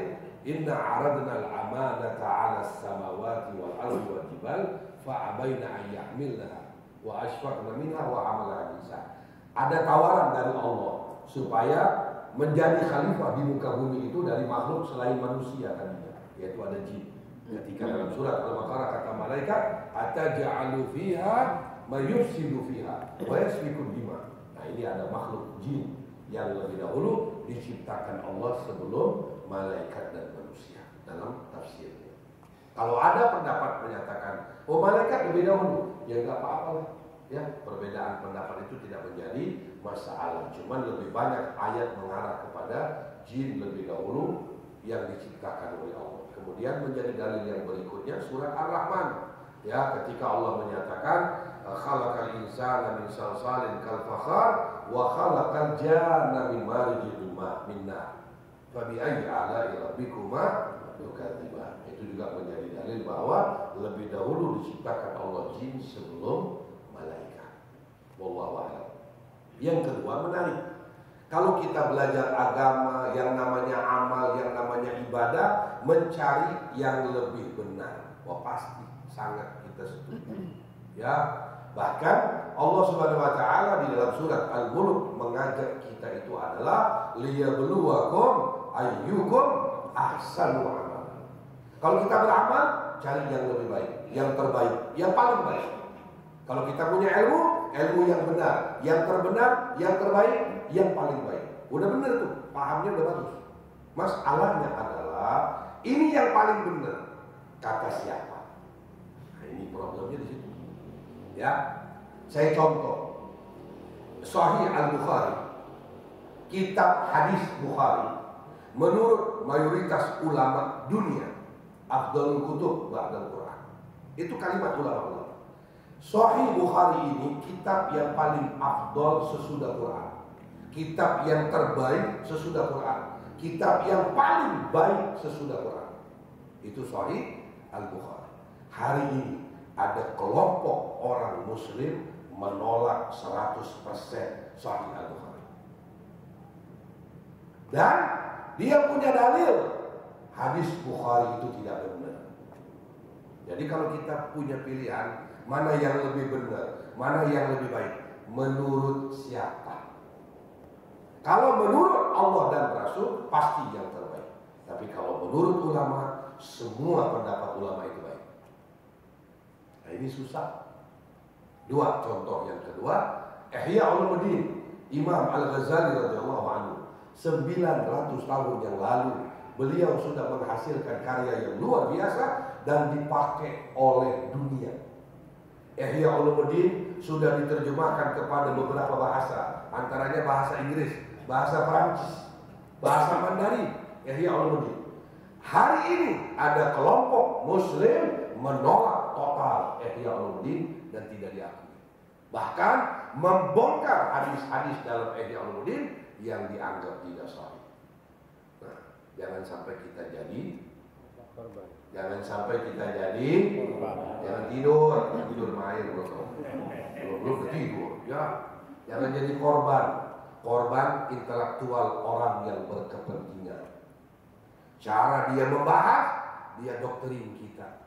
Inna aradna al-amanata 'ala as-samawati wal ardi wal jibal fa'abaina an yahmilnaha wa ashfaqna minha wa 'amalaha insan. Ada tawaran dari Allah supaya menjadi khalifah di muka bumi itu dari makhluk selain manusia tadinya, yaitu ada jin. Ketika dalam surat Al-Baqarah kata malaikat, ataj'alu fiha may yufsidu fiha wa yasfiku dima. Nah, ini ada makhluk jin yang lebih dahulu diciptakan Allah sebelum malaikat dan manusia dalam tafsirnya. Kalau ada pendapat menyatakan, oh malaikat lebih dahulu, ya nggak apa-apa lah. Ya, perbedaan pendapat itu tidak menjadi masalah. Cuman lebih banyak ayat mengarah kepada jin lebih dahulu yang diciptakan oleh Allah. Kemudian menjadi dalil yang berikutnya surat Ar-Rahman. Ya, ketika Allah menyatakan khalaqal insana min salsalin kal fakhar wa khalaqal janna min marijin min nar. Fa bi ayyi ala'i rabbikuma tukadziban. Itu juga menjadi dalil bahwa lebih dahulu diciptakan Allah jin sebelum malaikat. Wallahu a'lam. Yang kedua menarik. Kalau kita belajar agama, yang namanya amal, yang namanya ibadah, mencari yang lebih benar. Wah, pasti sangat kita setuju. Ya, bahkan Allah Subhanahu wa taala di dalam surat Al-Mulk mengajak kita itu adalah liyabluwakum ayyukum ahsanu amala. Kalau kita beramal, cari yang lebih baik, yang terbaik, yang paling baik. Kalau kita punya ilmu, ilmu yang benar, yang terbenar, yang terbaik, yang paling baik. Udah benar tuh, pahamnya udah bagus. Masalahnya adalah ini yang paling benar. Kata siapa? Nah, ini problemnya di situ. Ya, saya contoh. Sahih Al-Bukhari, kitab hadis Bukhari, menurut mayoritas ulama dunia, afdalul kutub ba'dal Quran. Itu kalimat ulama-ulama. Sahih Bukhari ini kitab yang paling afdal sesudah Quran. Kitab yang terbaik sesudah Quran. Kitab yang paling baik sesudah Quran. Itu Sahih Al-Bukhari. Hari ini ada kelompok orang muslim menolak 100% Sahih Al-Bukhari. Dan dia punya dalil hadis Bukhari itu tidak benar. Jadi kalau kita punya pilihan, mana yang lebih benar, mana yang lebih baik, menurut siapa? Kalau menurut Allah dan Rasul, pasti yang terbaik. Tapi kalau menurut ulama, semua pendapat ulama itu baik. Nah, ini susah. Dua contoh yang kedua, Ihya Ulumuddin Imam Al-Ghazali radhiyallahu anhu. 900 tahun yang lalu beliau sudah menghasilkan karya yang luar biasa dan dipakai oleh dunia. Ihya Ulumuddin sudah diterjemahkan kepada beberapa bahasa, antaranya bahasa Inggris, bahasa Perancis, bahasa Mandarin. Ihya Ulumuddin. Hari ini ada kelompok muslim menolak total Ihya Ulumuddin dan tidak diakui. Bahkan membongkar hadis-hadis dalam Ihya Ulumuddin yang dianggap tidak sahih. Nah, jangan sampai kita jadi korban. Jangan sampai kita jadi jangan tidur main belum tidur ya. Jangan jadi korban intelektual orang yang berkepentingan. Cara dia membahas, dia doktrin kita.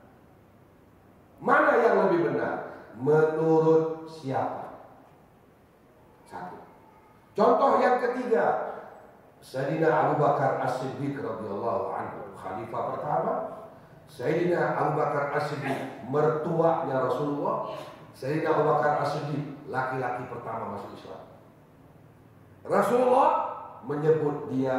Mana yang lebih benar? Menurut siapa? Satu. Contoh yang ketiga, Sayyidina Abu Bakar As-Siddiq radhiyallahu anhu, khalifah pertama. Sayyidina Abu Bakar As-Siddiq, mertuanya Rasulullah. Sayyidina Abu Bakar As-Siddiq, laki-laki pertama masuk Islam. Rasulullah menyebut dia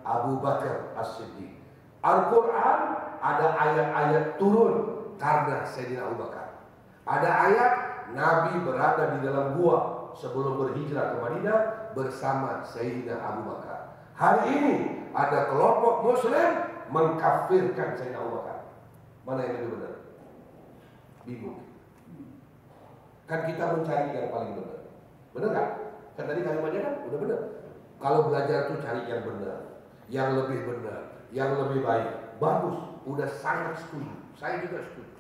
Abu Bakar As-Siddiq. Al-Quran ada ayat-ayat turun karena Sayyidina Abu Bakar. Ada ayat Nabi berada di dalam gua sebelum berhijrah ke Madinah bersama Sayyidina Abu Bakar. Hari ini ada kelompok muslim mengkafirkan Sayyidina Abu Bakar. Mana yang lebih benar? Bingung. Kan kita mencari yang paling benar. Benar nggak? Kan tadi kalimatnya kan udah benar. Kalau belajar tuh cari yang benar, yang lebih benar, yang lebih baik. Bagus, udah sangat setuju. Saya juga setuju.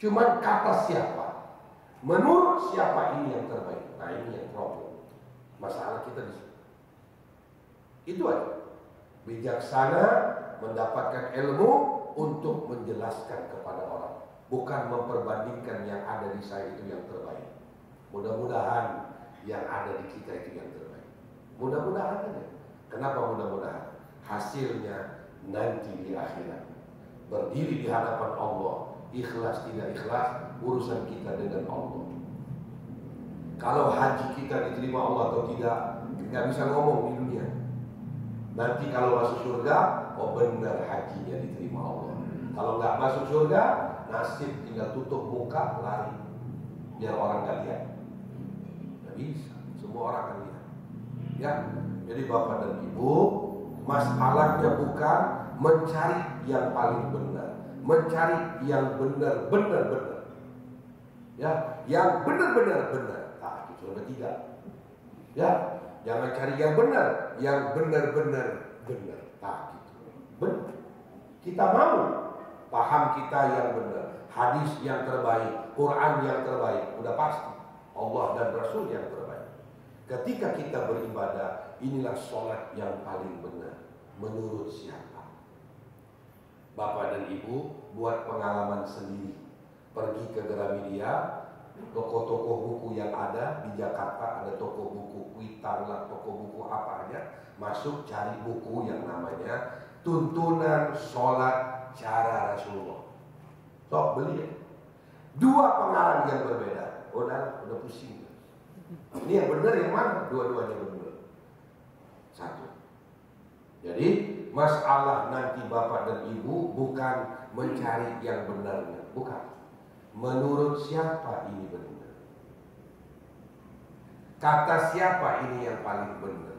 Cuman kata siapa? Menurut siapa ini yang terbaik? Nah, ini yang problem. Masalah kita di sini. Itu aja. Bijaksana mendapatkan ilmu untuk menjelaskan kepada orang, bukan memperbandingkan yang ada di saya itu yang terbaik. Mudah-mudahan yang ada di kita itu yang terbaik. Mudah-mudahan aja. Kenapa mudah-mudahan? Hasilnya nanti di akhirat. Berdiri di hadapan Allah, ikhlas tidak ikhlas, urusan kita dengan Allah. Kalau haji kita diterima Allah atau tidak, nggak bisa ngomong di dunia. Nanti kalau masuk surga, oh benar hajinya diterima Allah. Kalau nggak masuk surga, nasib tinggal tutup muka lari, biar orang nggak lihat. bisa. Semua orang akan lihat. Ya, jadi bapak dan ibu, masalahnya bukan mencari yang paling benar, mencari yang benar. Ya, yang benar. Nah, itu sudah tiga. Ya, jangan cari yang benar, yang benar. Nah, gitu. Benar. Kita mau paham kita yang benar, hadis yang terbaik, Quran yang terbaik, udah pasti Allah dan Rasul yang terbaik. Ketika kita beribadah, inilah sholat yang paling benar. Menurut siapa? Bapak dan Ibu buat pengalaman sendiri. Pergi ke Gramedia, toko-toko buku yang ada di Jakarta, ada toko buku Kuitang lah, toko buku apa aja. Masuk cari buku yang namanya Tuntunan Sholat Cara Rasulullah. Sok beli ya. Dua pengarang yang berbeda. Udah pusing. Ini yang benar yang mana? Dua-duanya benar. Satu. Jadi masalah nanti bapak dan ibu bukan mencari yang benarnya, bukan. Menurut siapa ini benar? Kata siapa ini yang paling benar?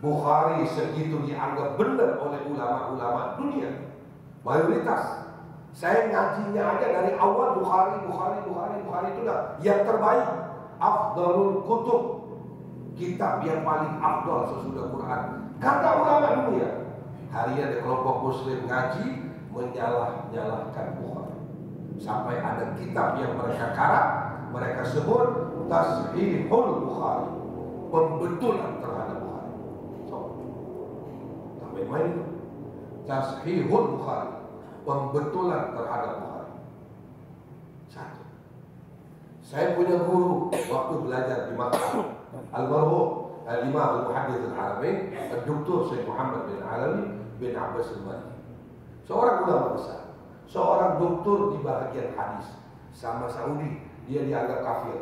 Bukhari segitu dianggap benar oleh ulama-ulama dunia. Mayoritas. Saya ngajinya aja dari awal Bukhari itu dah yang terbaik. Afdalul kutub, kitab yang paling afdal sesudah Quran. Kata ulama dunia. Harian di kelompok muslim ngaji menyalah-nyalahkan Bukhari. Sampai ada kitab yang mereka karang, mereka sebut Tashihul Bukhari, pembetulan terhadap Bukhari. So, sampai main Tashihul Bukhari, pembetulan terhadap Bukhari. Satu. Saya punya guru waktu belajar di Makkah, almarhum Al-Imam Al-Muhaddits Al-Haramain, Dr. Syekh Muhammad bin Alawi bin Abbas Al-Maliki. Seorang ulama besar, seorang doktor di bagian hadis. Sama Saudi, dia dianggap kafir.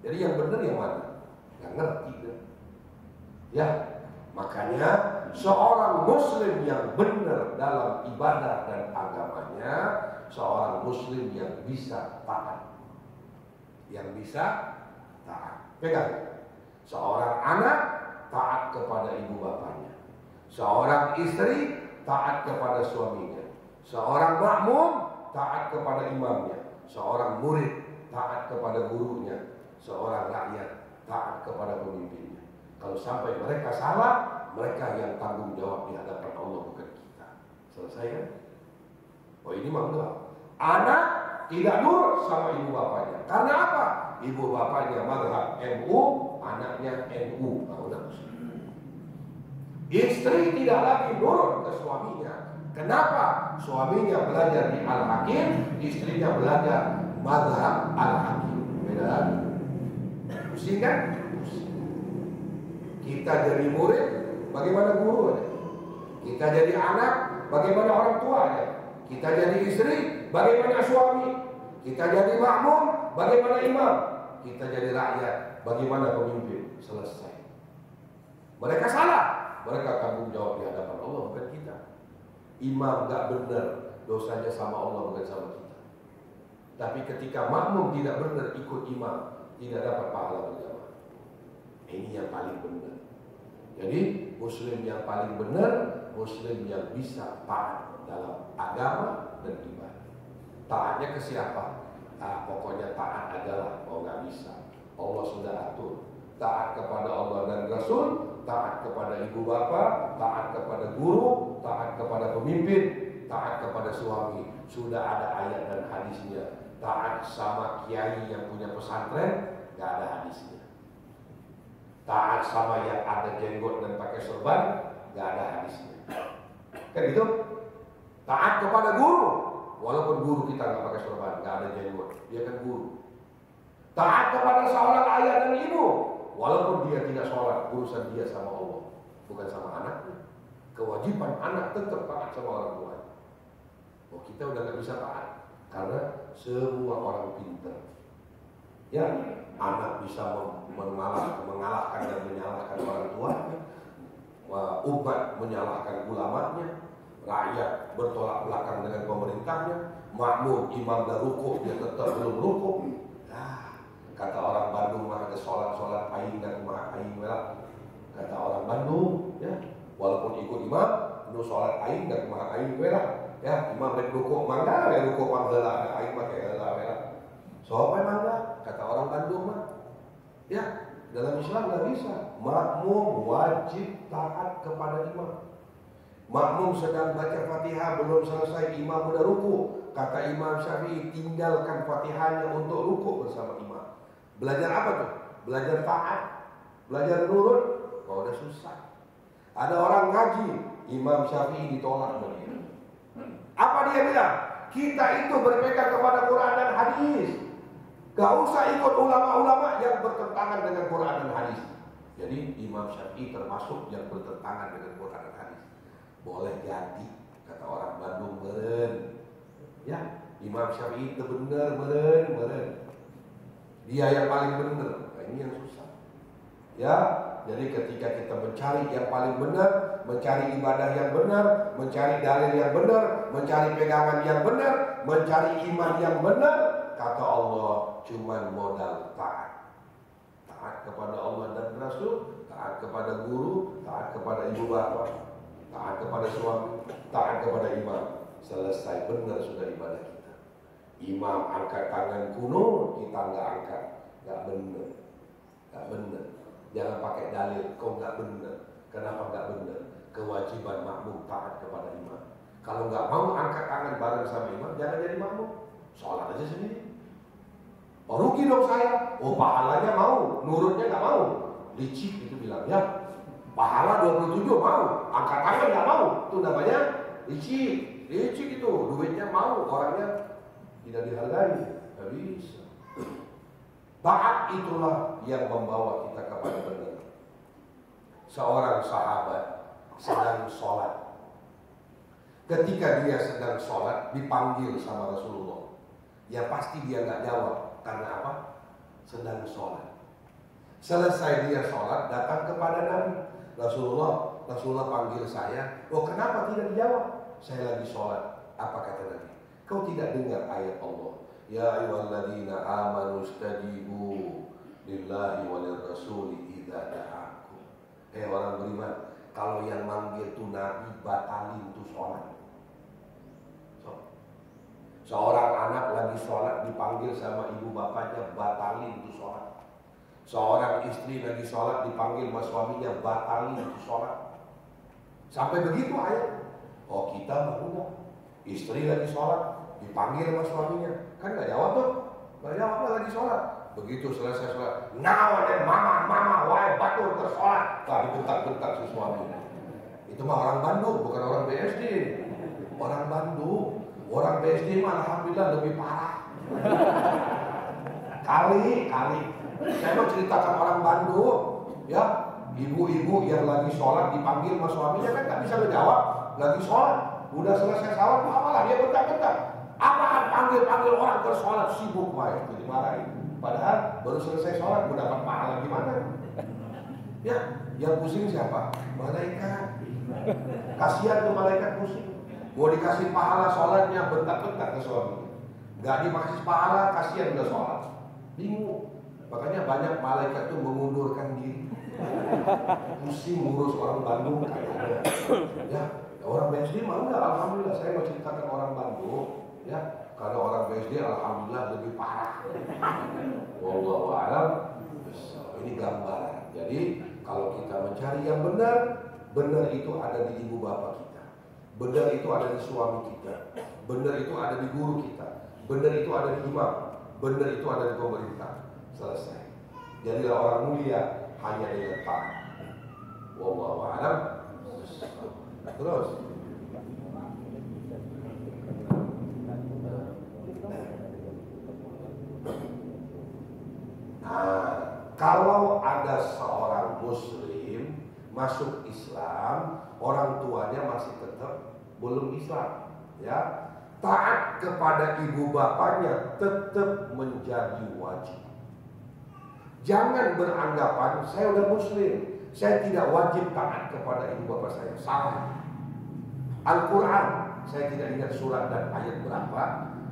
Jadi yang benar yang mana? Nggak ngerti kan? Ya, makanya seorang muslim yang benar dalam ibadah dan agamanya, seorang muslim yang bisa taat. Yang bisa taat. Pegang. Seorang anak taat kepada ibu bapaknya. Seorang istri taat kepada suaminya. Seorang makmum taat kepada imamnya. Seorang murid taat kepada gurunya. Seorang rakyat taat kepada pemimpinnya. Kalau sampai mereka salah, mereka yang tanggung jawab di hadapan Allah, bukan kita. Selesai kan? Oh, ini mah enggak. Anak tidak nurut sama ibu bapaknya. Karena apa? Ibu bapaknya mazhab MU, anaknya NU. Nah, udah. Istri tidak lagi nurut ke suaminya. Kenapa? Suaminya belajar di Al-Hakim, istrinya belajar mazhab Al-Hakim. Beda lagi. Pusing kan? Pusing. Kita jadi murid, bagaimana gurunya? Kita jadi anak, bagaimana orang tuanya? Kita jadi istri, bagaimana suami? Kita jadi makmum, bagaimana imam? Kita jadi rakyat, bagaimana pemimpin? Selesai. Mereka salah, mereka tanggung jawab di hadapan Allah, bukan kita. Imam gak benar, dosanya sama Allah, bukan sama kita. Tapi ketika makmum tidak benar ikut imam, tidak dapat pahala berjamaah. Ini yang paling benar. Jadi muslim yang paling benar, muslim yang bisa taat dalam agama dan ibadah. Taatnya ke siapa? Nah, pokoknya taat adalah, oh nggak bisa. Allah sudah atur. Taat kepada Allah dan Rasul, taat kepada ibu bapa, taat kepada guru, taat kepada pemimpin, taat kepada suami. Sudah ada ayat dan hadisnya. Taat sama kiai yang punya pesantren, nggak ada hadisnya. Taat sama yang ada jenggot dan pakai sorban, nggak ada hadisnya. Kan gitu? Taat kepada guru, walaupun guru kita nggak pakai sorban, nggak ada jenggot, dia kan guru. Taat kepada seorang ayah dan ibu, walaupun dia tidak sholat, urusan dia sama Allah, bukan sama anaknya. Kewajiban anak tetap taat sama orang tua. Oh, kita udah nggak bisa taat karena semua orang pintar. Ya, anak bisa mengalahkan dan menyalahkan orang tuanya, umat menyalahkan ulamanya, rakyat bertolak belakang dengan pemerintahnya, makmum imam dan rukuk dia tetap belum rukuk. Nah, Kata orang Bandung mah ada sholat aing dan mah aing lah. Kata orang Bandung, ya, walaupun ikut imam, nu sholat aing dan mah aing lah. Ya, imam rek rukuk mangga, ya rukuk mangga aing mah kayak lah. Soalnya mangga, kata orang Bandung mah. Ya, dalam Islam nggak bisa. Makmum wajib taat kepada imam. Makmum sedang baca Fatihah belum selesai, imam udah ruku. Kata Imam Syafi'i, tinggalkan Fatihahnya untuk ruku bersama imam. Belajar apa tuh? Belajar taat, belajar nurut. Oh, udah susah. Ada orang ngaji, Imam Syafi'i ditolak oleh dia. Apa dia bilang? Kita itu berpegang kepada Quran dan hadis. Gak usah ikut ulama-ulama yang bertentangan dengan Quran dan hadis. Jadi Imam Syafi'i termasuk yang bertentangan dengan Quran dan hadis. Boleh jadi, kata orang Bandung, meren. Ya, Imam Syafi'i itu bener, meren. Dia yang paling benar. Nah, ini yang susah. Ya, jadi ketika kita mencari yang paling benar, mencari ibadah yang benar, mencari dalil yang benar, mencari pegangan yang benar, mencari iman yang benar, kata Allah cuma modal taat. Taat kepada Allah dan Rasul, taat kepada guru, taat kepada ibu bapak, taat kepada suami, taat kepada imam. Selesai, benar sudah ibadah kita. Imam angkat tangan kuno, kita nggak angkat, nggak benar. Jangan pakai dalil, kau nggak benar. Kenapa nggak benar? Kewajiban makmum taat kepada imam. Kalau nggak mau angkat tangan bareng sama imam, jangan jadi makmum. Sholat aja sendiri. Oh, rugi dong saya. Oh, pahalanya mau, nurutnya nggak mau. Licik itu bilang, ya pahala 27 mau, angkat tangan nggak mau. Itu namanya licik. Licik itu, duitnya mau, orangnya tidak dihargai. Nggak bisa. Taat itulah yang membawa kita kepada benar. Seorang sahabat sedang sholat. Ketika dia sedang sholat, dipanggil sama Rasulullah. Ya pasti dia nggak jawab. Karena apa? Sedang sholat. Selesai dia sholat, datang kepada Nabi. Rasulullah panggil saya. Oh, kenapa tidak dijawab? Saya lagi sholat. Apa kata Nabi? Kau tidak dengar ayat Allah? Ya ayyuhalladzina amanu istajibu lillahi walil rasuli idza da'akum. Orang beriman, kalau yang manggil itu Nabi, batalin itu sholat. Seorang anak lagi sholat dipanggil sama ibu bapaknya, batalin itu sholat. Seorang istri lagi sholat dipanggil sama suaminya, batalin itu sholat. Sampai begitu ayat. Oh, kita enggak. Istri lagi sholat dipanggil sama suaminya, kan nggak jawab tuh, nggak jawab lagi sholat. Begitu selesai sholat, now dan mama, wahai batur tersolat, tak dibentak-bentak si suami. Itu mah orang Bandung, bukan orang BSD. Orang Bandung, orang BSD mah alhamdulillah lebih parah. Kali. Saya mau ceritakan orang Bandung, ya, ibu-ibu yang lagi sholat dipanggil sama suaminya kan nggak bisa ngejawab, lagi sholat. Udah selesai sholat, apalah dia bentak-bentak. Apaan panggil orang bersolat, sibuk baik, itu dimarahin. Padahal baru selesai sholat, mau dapat pahala gimana? Ya, yang pusing siapa? Malaikat. Kasihan tuh malaikat pusing. Mau dikasih pahala sholatnya, bentak-bentak ke suami. Gak dikasih pahala, kasihan udah sholat. Bingung. Makanya banyak malaikat tuh mengundurkan diri. Pusing ngurus orang Bandung kayaknya. Ya, orang BSD mah enggak, alhamdulillah. Saya mau ceritakan orang Bandung. Ya, karena orang BSD alhamdulillah lebih parah. Wallahu a'lam. Ini gambaran. Jadi kalau kita mencari yang benar, benar itu ada di ibu bapak kita, benar itu ada di suami kita, benar itu ada di guru kita, benar itu ada di imam, benar itu ada di pemerintah. Selesai. Jadilah orang mulia hanya dengan taat. Wallahu a'lam. Terus. Kalau ada seorang muslim masuk Islam, orang tuanya masih tetap belum Islam, ya, taat kepada ibu bapaknya tetap menjadi wajib. Jangan beranggapan saya udah muslim, saya tidak wajib taat kepada ibu bapak saya. Salah. Al-Quran, saya tidak ingat surat dan ayat berapa,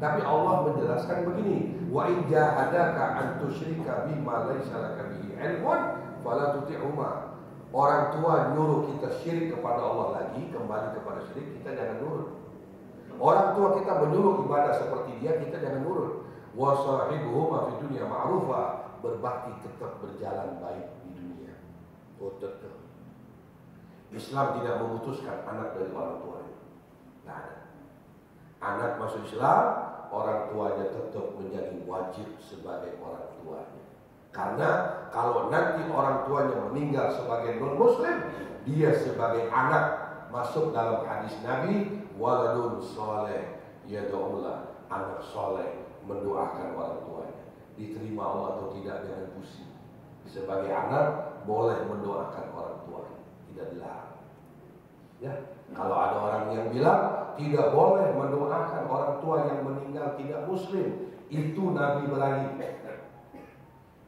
Tapi Allah menjelaskan begini, wa in jahadaka an tusyrika bima laysa laka bihi ilmun fala tuti'huma. Orang tua nyuruh kita syirik kepada Allah lagi, kembali kepada syirik, kita jangan nurut. Orang tua kita menyuruh ibadah seperti dia, kita jangan nurut. Wa sahibuhuma fi dunya ma'rufa, berbakti tetap berjalan baik di dunia. Oh tetap. Islam tidak memutuskan anak dari orang tuanya. Tidak ada. Anak masuk Islam, orang tuanya tetap menjadi wajib sebagai orang tuanya. Karena kalau nanti orang tuanya meninggal sebagai non-muslim, dia sebagai anak masuk dalam hadis Nabi, waladun soleh yad'ullah, anak soleh mendoakan orang tuanya. Diterima Allah atau tidak dengan pusing. Sebagai anak boleh mendoakan orang tuanya, tidak dilarang. Ya, kalau ada orang yang bilang tidak boleh mendoakan orang tua yang meninggal tidak muslim, itu Nabi Ibrahim.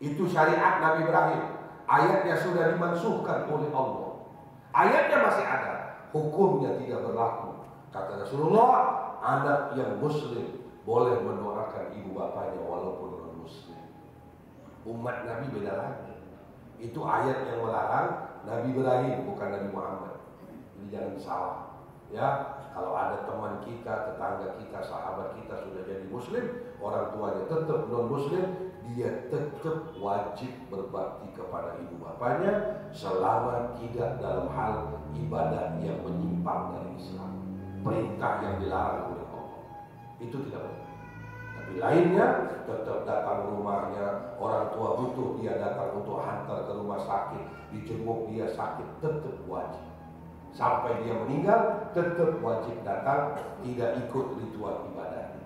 Itu syariat Nabi Ibrahim. Ayatnya sudah dimansuhkan oleh Allah. Ayatnya masih ada, hukumnya tidak berlaku. Kata Rasulullah, anak yang muslim boleh mendoakan ibu bapaknya walaupun non muslim. Umat Nabi beda lagi. Itu ayat yang melarang Nabi Ibrahim, bukan Nabi Muhammad. Jadi jangan salah. Ya, kalau ada teman kita, tetangga kita, sahabat kita sudah jadi muslim, orang tuanya tetap non muslim, dia tetap wajib berbakti kepada ibu bapaknya selama tidak dalam hal ibadah yang menyimpang dari Islam. Perintah yang dilarang oleh Allah itu tidak boleh. Tapi lainnya tetap datang rumahnya, orang tua butuh dia datang untuk hantar ke rumah sakit, dijenguk dia sakit, tetap wajib. Sampai dia meninggal tetap wajib datang, tidak ikut ritual ibadahnya.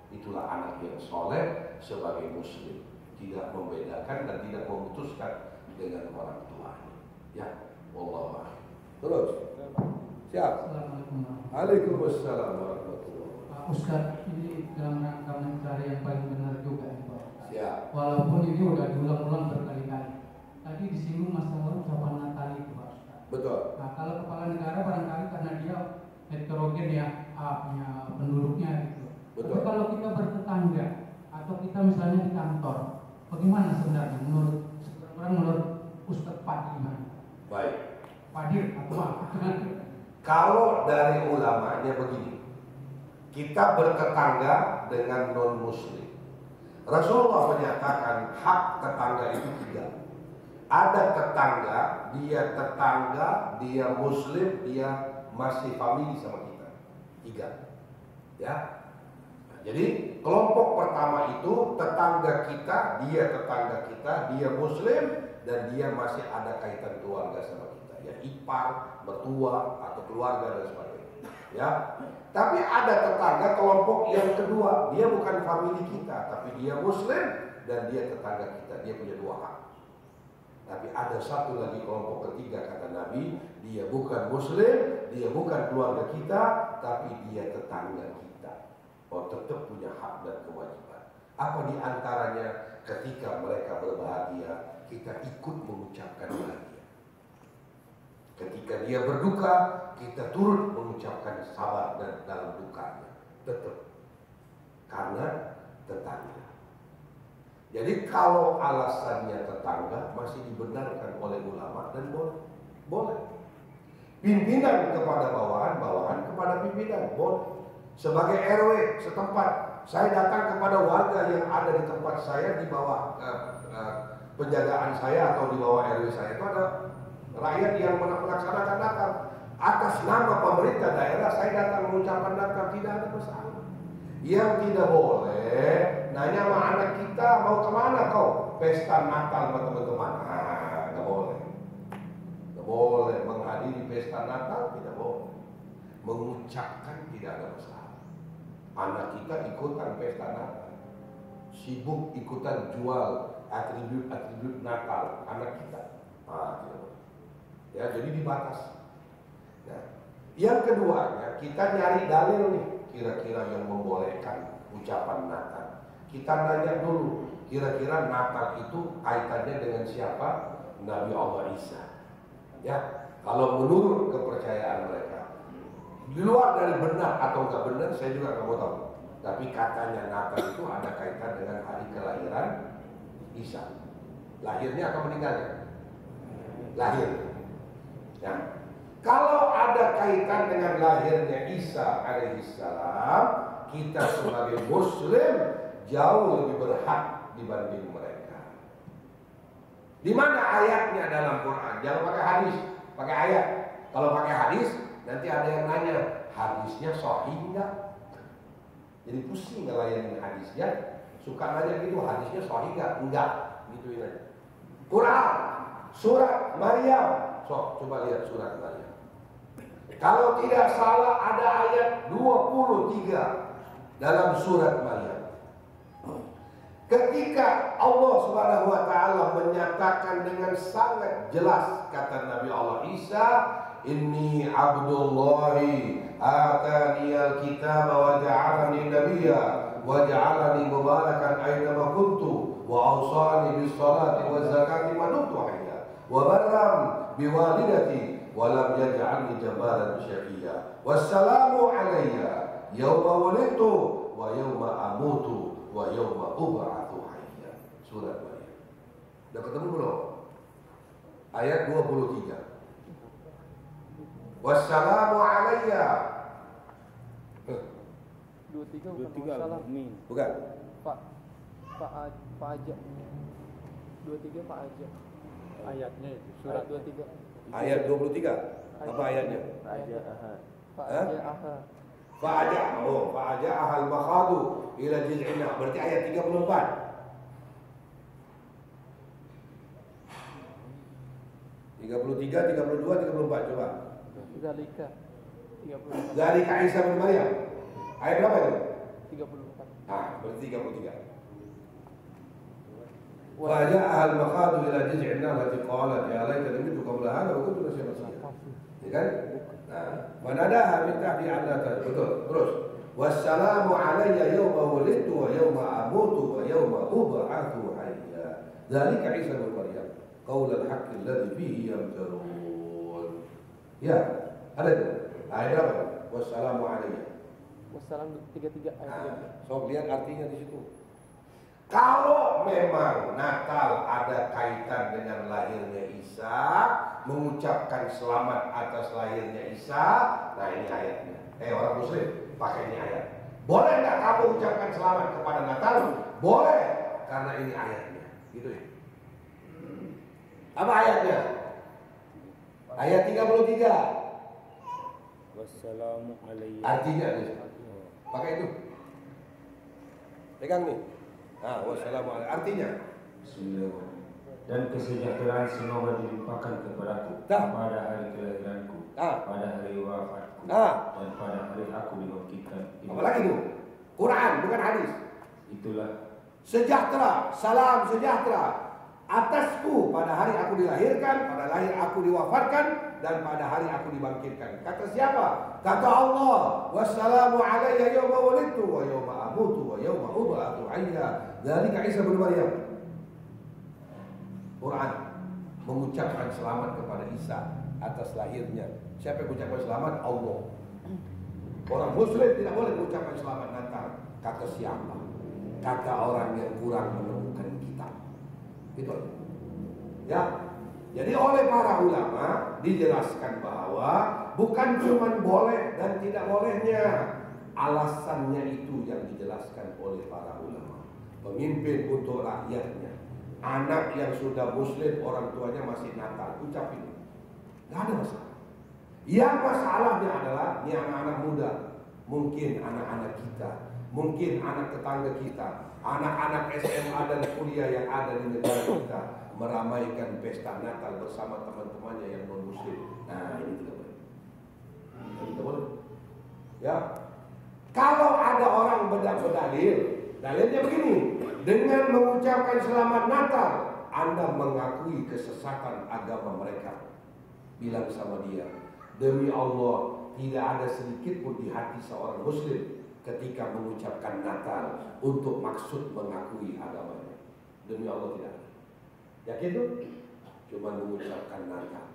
Itulah anak yang soleh sebagai muslim, tidak membedakan dan tidak memutuskan dengan orang tuanya. Ya, Allah. Terus. Siap. Assalamualaikum. Waalaikumsalam warahmatullahi wabarakatuh. Pak Ustaz, ini dalam rangka mencari yang paling benar juga nih Pak. Siap. Walaupun ini udah diulang-ulang berkali-kali. Tadi disinggung masalah ucapan Natal itu Pak Ustaz. Betul. Nah kalau kepala negara barangkali karena dia heterogen ya, punya penduduknya gitu. Betul. Tapi kalau kita bertetangga atau kita misalnya di kantor, bagaimana sebenarnya menurut Ustaz Pak gimana? Baik. Padir atau apa? Kalau dari ulamanya begini, kita bertetangga dengan non muslim. Rasulullah menyatakan hak tetangga itu 3. Ada tetangga, dia muslim, dia masih famili sama kita. 3. Ya. Nah, jadi kelompok pertama itu tetangga kita, dia muslim dan dia masih ada kaitan keluarga sama kita. Ya, ipar, mertua atau keluarga dan sebagainya. Ya. Tapi ada tetangga kelompok yang kedua, dia bukan famili kita, tapi dia muslim dan dia tetangga kita, dia punya 2 hak. Tapi ada satu lagi kelompok ketiga kata Nabi, dia bukan muslim, dia bukan keluarga kita, tapi dia tetangga kita. Oh, tetap punya hak dan kewajiban. Apa di antaranya? Ketika mereka berbahagia, kita ikut mengucapkan bahagia. Ketika dia berduka, kita turut mengucapkan sabar dan dalam dukanya. Tetap. Karena tetangga. Jadi kalau alasannya tetangga masih dibenarkan oleh ulama dan boleh. Pimpinan kepada bawahan, bawahan kepada pimpinan, boleh. Sebagai RW setempat, saya datang kepada warga yang ada di tempat saya di bawah penjagaan saya atau di bawah RW saya, itu ada rakyat yang melaksanakan Natal. Atas nama pemerintah daerah saya datang mengucapkan Natal, tidak ada masalah. Yang tidak boleh nanya sama anak kita, mau kemana kau? Pesta Natal sama teman-teman. Nggak boleh. Nggak boleh menghadiri pesta Natal, tidak boleh. Mengucapkan tidak ada masalah. Anak kita ikutan pesta Natal, sibuk ikutan jual atribut Natal anak kita. Tidak boleh. Ya, jadi dibatasi. Nah, yang keduanya kita nyari dalil nih, kira-kira yang membolehkan ucapan Natal. Kita nanya dulu, kira-kira Natal itu kaitannya dengan siapa? Nabi Allah Isa. Ya, kalau menurut kepercayaan mereka, di luar dari benar atau enggak benar, saya juga nggak mau tahu. Tapi katanya Natal itu ada kaitan dengan hari kelahiran Isa. Lahirnya atau meninggalnya? Lahir. Ya. Kalau ada kaitan dengan lahirnya Isa alaihissalam, kita sebagai Muslim jauh lebih berhak dibanding mereka. Di mana ayatnya dalam Quran? Jangan pakai hadis, pakai ayat. Kalau pakai hadis, nanti ada yang nanya, hadisnya sahih enggak? Jadi pusing ngelayanin hadisnya, suka nanya gitu, hadisnya sahih enggak? Enggak, gituin aja. Quran, surat Maryam. So, coba lihat surat Maryam. Kalau tidak salah ada ayat 23 dalam surat Maryam. Ketika Allah Subhanahu wa taala menyatakan dengan sangat jelas, kata Nabi Allah Isa, "Inni Abdullahi atani al-kitaba wa ja'alani nabiyya wa ja'alani mubarakan aina ma kuntu wa awsani bis salati waz zakati ma dumtu hayya wa barram bi walidati wa lam yaj'alni jabbaran syaqiyya wassalamu alayya yawma wulidtu wa yawma amutu wa yawma ub'atsu hayya." Surat Maryam. Udah ketemu belum? Ayat 23. Wassalamu alayya. 23 bukan salah. Bukan. Pak aja. 23 Pak aja. Ayatnya itu surat 23. Ayat 23. Apa ayatnya? Pak aja aha. Fa'aja ahal makhadu ila jiz'ina. Berarti ayat 34. Tiga, 32, 34 coba. Zalika 34. Zalika Isa bin Maryam. Ayat berapa itu? 34. Berarti 33. Fa'aja ahal makhadu ila jiz'ina allati qalat ya laitani mitu qabla hadha wa kuntu nasiyan mansiyya. Ya kan? Manadaha min tahti allata. Betul. Terus. Wassalamu alayya yawma wulidtu wa yawma amutu wa yawma ub'atsu hayya. Dzalika Isa bin Maryam. Qaulul haqqi alladzi fihi yamtarun. Ya, ada itu. Ayat berapa? Wassalamu alayya. Wassalam 33 ayat 33. So lihat artinya di situ. Kalau memang Natal ada kaitan dengan lahirnya Isa, mengucapkan selamat atas lahirnya Isa, nah ini ayatnya. Orang Muslim pakai ini ayat. Boleh nggak kamu ucapkan selamat kepada Natal? Boleh, karena ini ayatnya. Gitu ya. Apa ayatnya? Ayat 33. Wassalamu alaikum. Artinya nih. Pakai itu. Pegang nih. Wassalamu alaikum. Artinya. Bismillahirrahmanirrahim. Dan kesejahteraan semoga dilimpahkan kepadaku pada hari kelahiranku, pada hari wafatku, dan pada hari aku dibangkitkan. Apalagi itu? Quran, bukan hadis. Itulah sejahtera, salam sejahtera atasku pada hari aku dilahirkan, pada hari aku diwafatkan, dan pada hari aku dibangkitkan. Kata siapa? Kata Allah. Wassalamu alayya yawma wulidtu wa yawma amutu wa yawma ub'atsu hayya. Dzalika Isa bin Maryam. Quran mengucapkan selamat kepada Isa atas lahirnya. Siapa yang mengucapkan selamat? Allah. Orang Muslim tidak boleh mengucapkan selamat Natal. Kata siapa? Kata orang yang kurang menemukan kitab. Itu. Ya. Jadi oleh para ulama dijelaskan bahwa bukan cuma boleh dan tidak bolehnya, alasannya itu yang dijelaskan oleh para ulama. Pemimpin untuk rakyatnya. Anak yang sudah Muslim, orang tuanya masih Natal, ucapin. Gak ada masalah. Yang masalahnya adalah ini anak-anak muda, mungkin anak-anak kita, mungkin anak tetangga kita, anak-anak SMA dan kuliah yang ada di negara kita meramaikan pesta Natal bersama teman-temannya yang non-Muslim. Nah, ini tidak boleh. Ini tidak boleh. Ya. Kalau ada orang berdalil, dalilnya begini: dengan mengucapkan selamat Natal, Anda mengakui kesesatan agama mereka. Bilang sama dia, demi Allah, tidak ada sedikit pun di hati seorang Muslim ketika mengucapkan Natal untuk maksud mengakui agamanya. Demi Allah tidak ada. Yakin tuh? Cuma mengucapkan Natal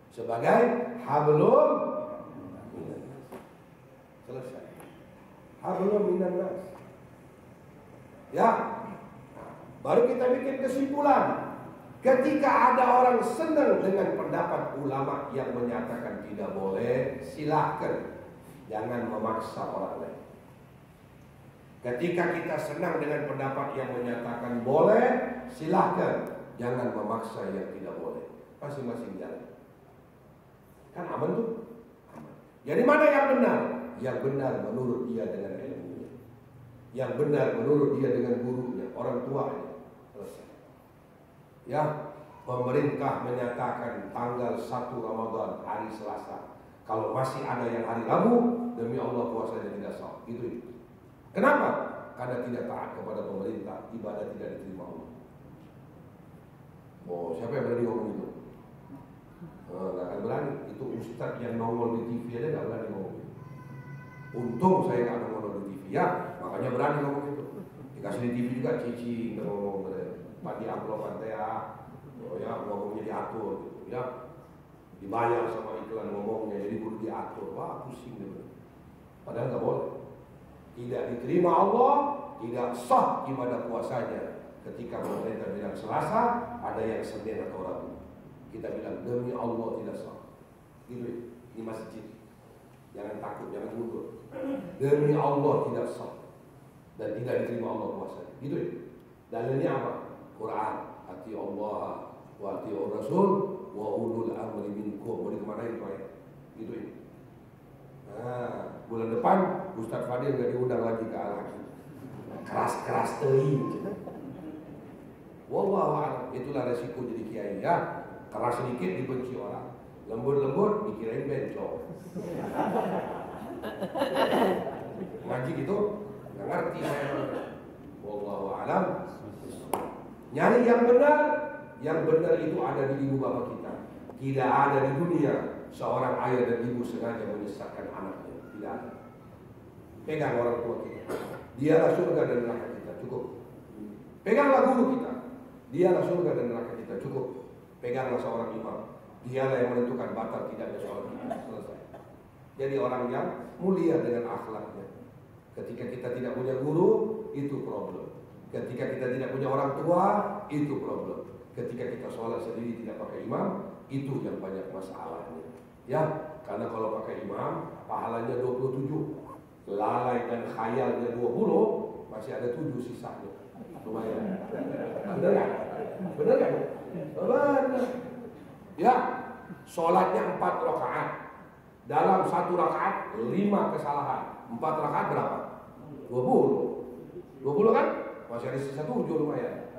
sebagai hablum minan nas. Selesai. Hablum minan nas. Ya, baru kita bikin kesimpulan. Ketika ada orang senang dengan pendapat ulama yang menyatakan tidak boleh, silahkan, jangan memaksa orang lain. Ketika kita senang dengan pendapat yang menyatakan boleh, silahkan, jangan memaksa yang tidak boleh. Masing-masing jalan. Kan aman tuh? Aman. Jadi mana yang benar? Yang benar menurut dia dengan ilmunya. Yang benar menurut dia dengan gurunya, orang tuanya. Selesai. Ya, pemerintah menyatakan tanggal 1 Ramadan hari Selasa. Kalau masih ada yang hari Rabu, demi Allah puasanya tidak sah. Gitu. Kenapa? Karena tidak taat kepada pemerintah, ibadah tidak diterima Allah. Oh, siapa yang berani ngomong itu? Nggak akan berani. Itu ustadz yang nongol di TV aja nggak berani ngomong itu. Untung saya nggak nongol di TV ya, makanya berani ngomong itu. Dikasih di TV juga cici ngomong padi amplop ya, oh ya ngomongnya diatur gitu ya, dibayar sama iklan ngomongnya jadi kudu diatur. Wah pusing gitu. Padahal nggak boleh. Tidak diterima Allah, tidak sah ibadah puasanya. Ketika pemerintah bilang Selasa, ada yang Senin atau Rabu. Kita bilang demi Allah tidak sah. Gitu di masjid. Jangan takut, jangan mundur. Demi Allah tidak sah dan tidak diterima Allah puasanya. Gitu ya. Dalilnya apa? Quran. Ati Allah wa ati Rasul wa ulul amri minkum. Mau dikemanain itu ayat? Gitu ya. Nah, bulan depan Ustaz Fadil nggak diundang lagi ke Al-Hakim. Keras-keras teuing. Wallahu a'lam. Itulah resiko jadi kiai ya. Keras sedikit dibenci orang, lembut-lembut dikirain bencong. Ngaji gitu nggak ngerti saya. Wallahu a'lam. Nyari yang benar itu ada di ibu bapak kita. Tidak ada di dunia seorang ayah dan ibu sengaja menyesatkan anaknya. Tidak ada. Pegang orang tua kita. Dialah surga dan neraka kita. Cukup. Peganglah guru kita. Dialah surga dan neraka kita. Cukup. Peganglah seorang imam. Dialah yang menentukan batal tidaknya sholat kita. Selesai. Jadi orang yang mulia dengan akhlaknya. Ketika kita tidak punya guru, itu problem. Ketika kita tidak punya orang tua, itu problem. Ketika kita sholat sendiri tidak pakai imam, itu yang banyak masalahnya. Ya, karena kalau pakai imam, pahalanya 27. Lalai dan khayalnya 20, masih ada 7 sisanya. Lumayan. Benar kan? Benar kan? Benar. Ya, sholatnya 4 rakaat. Dalam 1 rakaat 5 kesalahan. 4 rakaat berapa? 20. 20 kan? Masih ada sisa 7 lumayan.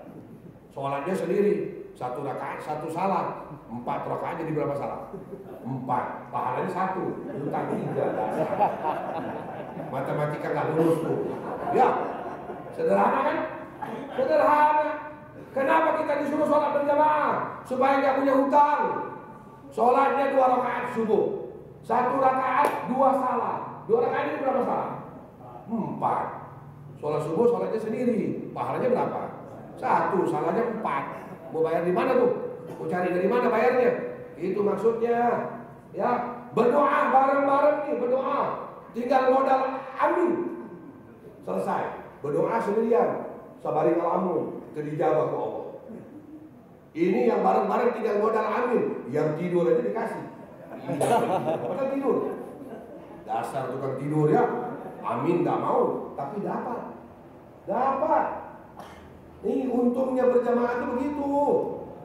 Sholatnya sendiri 1 rakaat 1 salah. 4 rakaat jadi berapa salah? 4. Pahalanya 1. Bukan 3. Matematika nggak lulus tuh. Ya, sederhana kan? Sederhana. Kenapa kita disuruh sholat berjamaah? Supaya nggak punya hutang. Sholatnya 2 rakaat subuh. 1 rakaat 2 salah. 2 rakaat ini berapa salah? 4. Sholat subuh sholatnya sendiri. Pahalanya berapa? 1. Salahnya 4. Mau bayar di mana tuh? Mau cari dari mana bayarnya? Itu maksudnya. Ya, berdoa bareng-bareng nih, berdoa. Tinggal modal amin. Selesai. Berdoa sendirian. Sabari ngalamun. Itu dijawab ke Allah. Ini yang bareng-bareng tinggal modal amin. Yang tidur aja dikasih. Padahal tidur. Dasar tukang tidur ya. Amin gak mau. Tapi dapat. Dapat. Ini untungnya berjamaah itu begitu.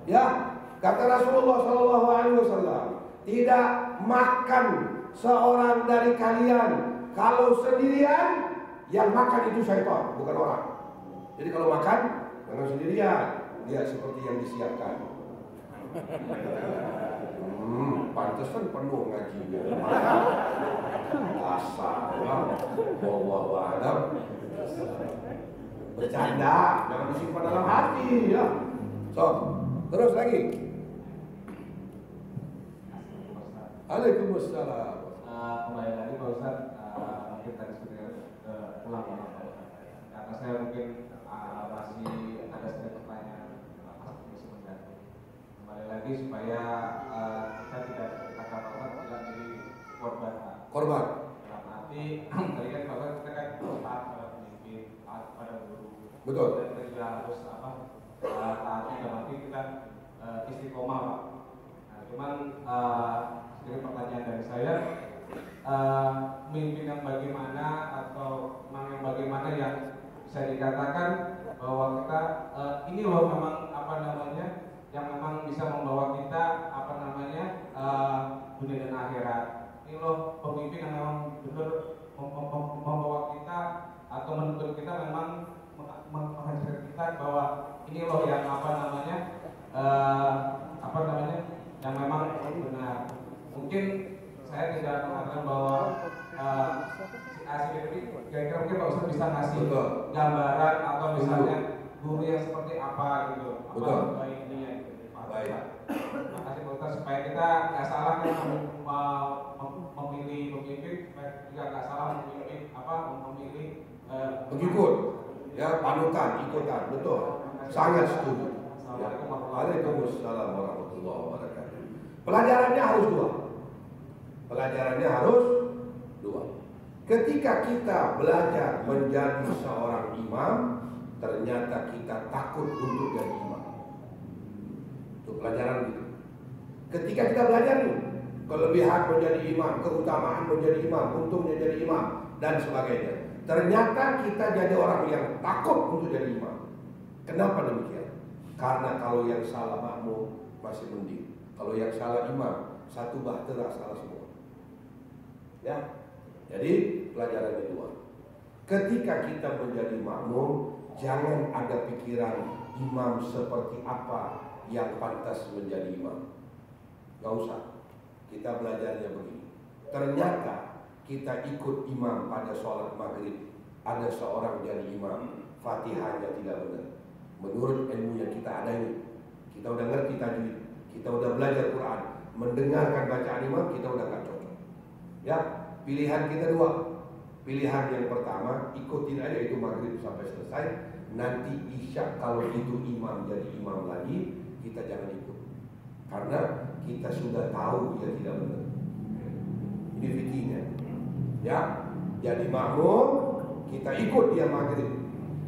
Ya. Kata Rasulullah SAW. Tidak makan seorang dari kalian kalau sendirian, yang makan itu syaitan, bukan orang. Jadi kalau makan jangan sendirian, lihat seperti yang disiapkan. Pantesan penuh ngajinya. Asal, wallahu a'lam. Bercanda, jangan disimpan dalam hati ya. So, terus lagi. Waalaikumsalam. Kembali lagi Pak Ustaz, mungkin tadi sudah ulang karena saya mungkin masih ada sedikit pertanyaan sebenarnya. Kembali lagi supaya kita tidak kata-kata tidak jadi korban. Dalam arti tadi kan Bapak kita kan taat pada pemimpin, taat pada guru, Betul. Dan kita juga harus taati dalam arti kita istiqomah, Pak. Nah, cuman sedikit pertanyaan dari saya, memimpin yang bagaimana atau yang bagaimana yang bisa dikatakan bahwa kita ini loh memang yang memang bisa membawa kita dunia dan akhirat. Ini loh pemimpin yang memang benar membawa kita atau menuntun kita, memang menghasilkan kita bahwa ini loh yang yang memang benar. Mungkin saya tidak mengatakan bahwa kira-kira mungkin Pak Ustadz bisa ngasih gambaran atau misalnya guru yang seperti apa gitu, apa baiknya gitu. Baik. Terima kasih Pak Ustadz, supaya kita nggak salah memilih pemimpin, supaya juga nggak salah memilih pengikut, ya, panutan, ikutan, betul. Sangat setuju. Waalaikumsalam warahmatullahi wabarakatuh. Pelajarannya harus dua. Ketika kita belajar menjadi seorang imam, ternyata kita takut untuk jadi imam. Itu pelajaran gitu. Ketika kita belajar nih, kelebihan menjadi imam, keutamaan menjadi imam, untungnya jadi imam, dan sebagainya. Ternyata kita jadi orang yang takut untuk jadi imam. Kenapa demikian? Karena kalau yang salah makmum masih mending. Kalau yang salah imam, satu bahtera salah semua. Ya. Jadi pelajaran kedua. Ketika kita menjadi makmum, jangan ada pikiran imam seperti apa yang pantas menjadi imam. Gak usah. Kita belajarnya begini. Ternyata kita ikut imam pada sholat maghrib, ada seorang jadi imam, Fatihahnya tidak benar. Menurut ilmu yang kita ada ini, kita udah ngerti tajwid, kita udah belajar Quran, mendengarkan bacaan imam kita udah gak cocok. Ya, pilihan kita dua. Pilihan yang pertama, ikutin aja itu maghrib sampai selesai. Nanti isya kalau itu imam jadi imam lagi, kita jangan ikut, karena kita sudah tahu dia tidak benar. Ini fikihnya. Ya, jadi makmum kita ikut dia maghrib.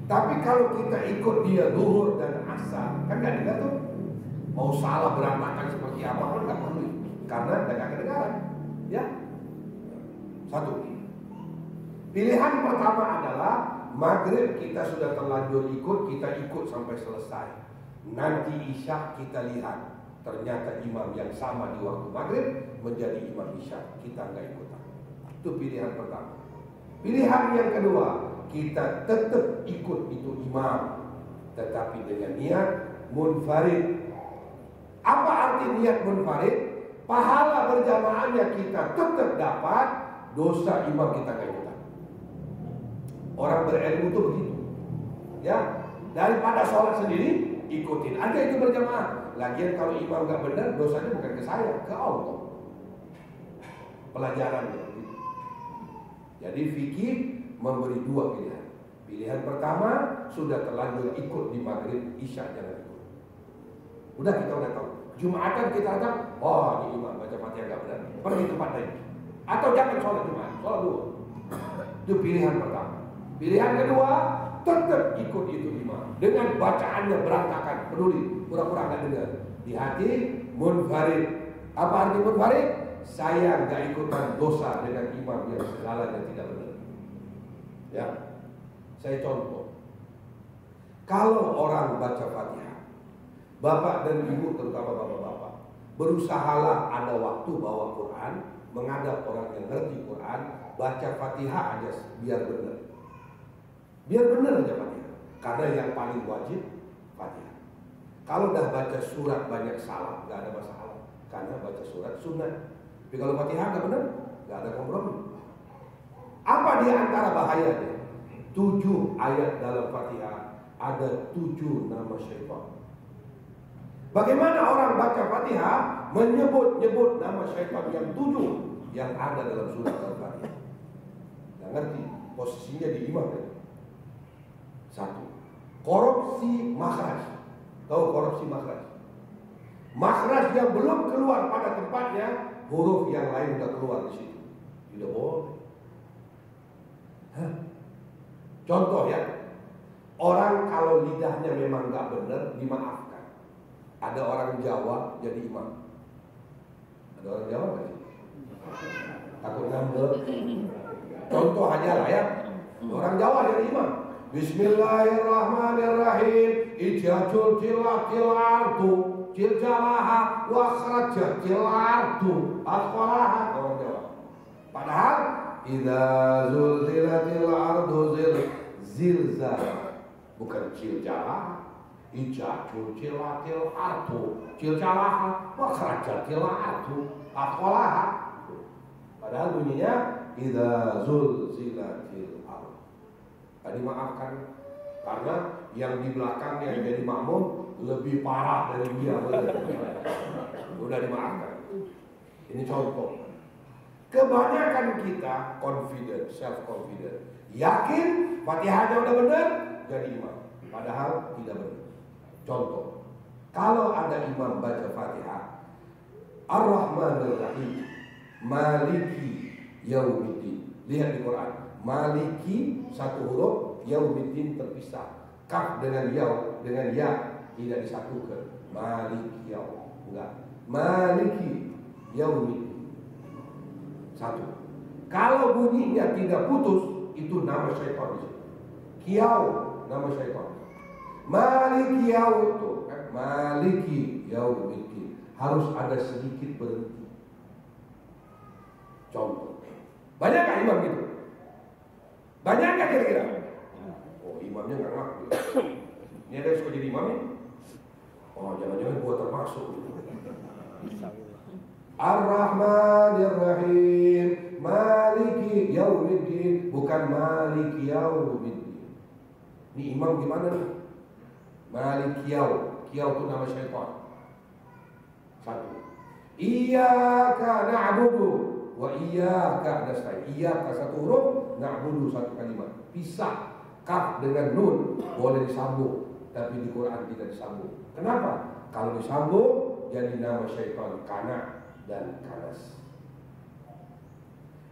Tapi kalau kita ikut dia zuhur dan asar, kan gak digatur. Mau salah berantakan seperti apa pun gak perlu, karena gak kedengaran. Ya, satu. Pilihan pertama adalah maghrib kita sudah terlanjur ikut, kita ikut sampai selesai. Nanti isya kita lihat, ternyata imam yang sama di waktu maghrib menjadi imam isya, kita nggak ikutan. Itu pilihan pertama. Pilihan yang kedua, kita tetap ikut itu imam, tetapi dengan niat munfarid. Apa arti niat munfarid? Pahala berjamaahnya kita tetap dapat, dosa imam kita nggak ikutan. Orang berilmu itu begitu, ya. Daripada sholat sendiri, ikutin aja itu berjamaah. Lagian kalau imam nggak benar, dosanya bukan ke saya, ke Allah. Pelajarannya. Jadi fikih memberi dua pilihan. Pilihan pertama, sudah terlanjur ikut di maghrib, isya jangan ikut. Udah, kita udah tahu. Jumatan kita ada, oh ini imam baca Fatihah nggak benar, pergi tempat lain. Atau jangan sholat Jumat, sholat dulu. Itu pilihan pertama. Pilihan kedua, tetap ikut itu imam dengan bacaannya berantakan, peduli, pura-pura nggak dengar. Di hati munfarid. Apa arti munfarid? Saya nggak ikutan dosa dengan imam yang segalanya tidak benar. Ya, saya contoh. Kalau orang baca Fatihah, bapak dan ibu, terutama bapak-bapak, berusahalah ada waktu bawa Quran, menghadap orang yang ngerti Quran, baca Fatihah aja biar benar. Biar benar aja Fatihah. Karena yang paling wajib Fatihah. Kalau udah baca surat banyak salah, nggak ada masalah. Karena baca surat sunnah. Tapi kalau Fatihah nggak benar, nggak ada kompromi. Apa di antara bahayanya? 7 ayat dalam Fatihah ada 7 nama syaitan. Bagaimana orang baca Fatihah menyebut-nyebut nama syaitan yang 7 yang ada dalam surat Al-Fatihah? Nggak ngerti posisinya di imam ya? Satu, korupsi makhraj. Tahu korupsi makhraj? Makhraj yang belum keluar pada tempatnya, huruf yang lain udah keluar di situ. Tidak boleh. Contoh ya, Orang kalau lidahnya memang nggak benar, dimaafkan. Ada orang Jawa jadi imam. Ada orang Jawa nggak sih? Takut ngambek. Contoh aja lah ya. Orang Jawa jadi imam. Bismillahirrahmanirrahim. Ijazul jilatil ardu jiljalaha wa kharajatil ardu asfalaha. Orang Jawa. Padahal idza zulzilatil ardu zilzalaha. Bukan jiljalaha. Ijazul jilatil ardu jiljalaha wa kharajatil ardu asfalaha. Padahal bunyinya idza zulzilatil ardu. Tadi maafkan karena yang di belakangnya jadi makmum lebih parah dari dia. Udah dimaafkan. Ini contoh. Kebanyakan kita confident, self confident, yakin Fatihahnya udah benar jadi imam. Padahal tidak benar. Contoh, kalau ada imam baca Fatihah, Ar-Rahmanir Rahim, Maliki Yaumiddin. Lihat di Quran, Maliki satu huruf, Yaumiddin terpisah. Kaf dengan yaw dengan ya tidak disatukan. Maliki yaw, enggak. Maliki Yaumiddin satu. Kalau bunyinya tidak putus, itu nama syaitan di situ. Kiau nama syaitan. Maliki yaw itu kan? Maliki Yaumiddin harus ada sedikit berhenti. Contoh, banyak gak imam gitu? Banyak gak kira-kira? Oh, imamnya gak ngaku. Ini ada yang suka jadi imam ya? Oh, jangan-jangan gua termasuk. Ar-Rahmanir Rahim, Maliki Yaumiddin, bukan Maliki Yaumiddin. Ini imam gimana nih? Maliki Yaw, Kiyaw itu nama syaitan. Satu. Iyyaka na'budu wa iyyaka nasta'in. Iyyaka satu huruf, na'budu satu kalimat. Pisah. Kaf dengan nun boleh disambung, tapi di Quran tidak disambung. Kenapa? Kalau disambung jadi nama syaitan kana dan kanas.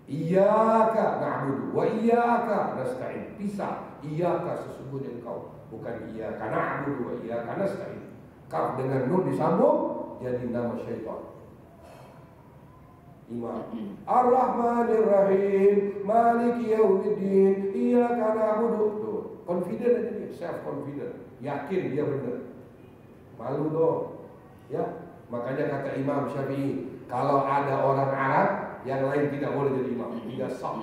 Iyyaka na'budu wa iyyaka nasta'in. Pisah. Iyyaka sesungguhnya engkau, bukan iyyaka na'budu wa iyyaka nasta'in. Kaf dengan nun disambung jadi nama syaitan. Imam Ar-Rahmanir Rahim, Maliki Yaumiddin, Iyyaka na'budu. Tuh, confident aja dia, self confident, yakin dia benar. Malu dong. Ya, makanya kata Imam Syafi'i, kalau ada orang Arab yang lain tidak boleh jadi imam, tidak sah.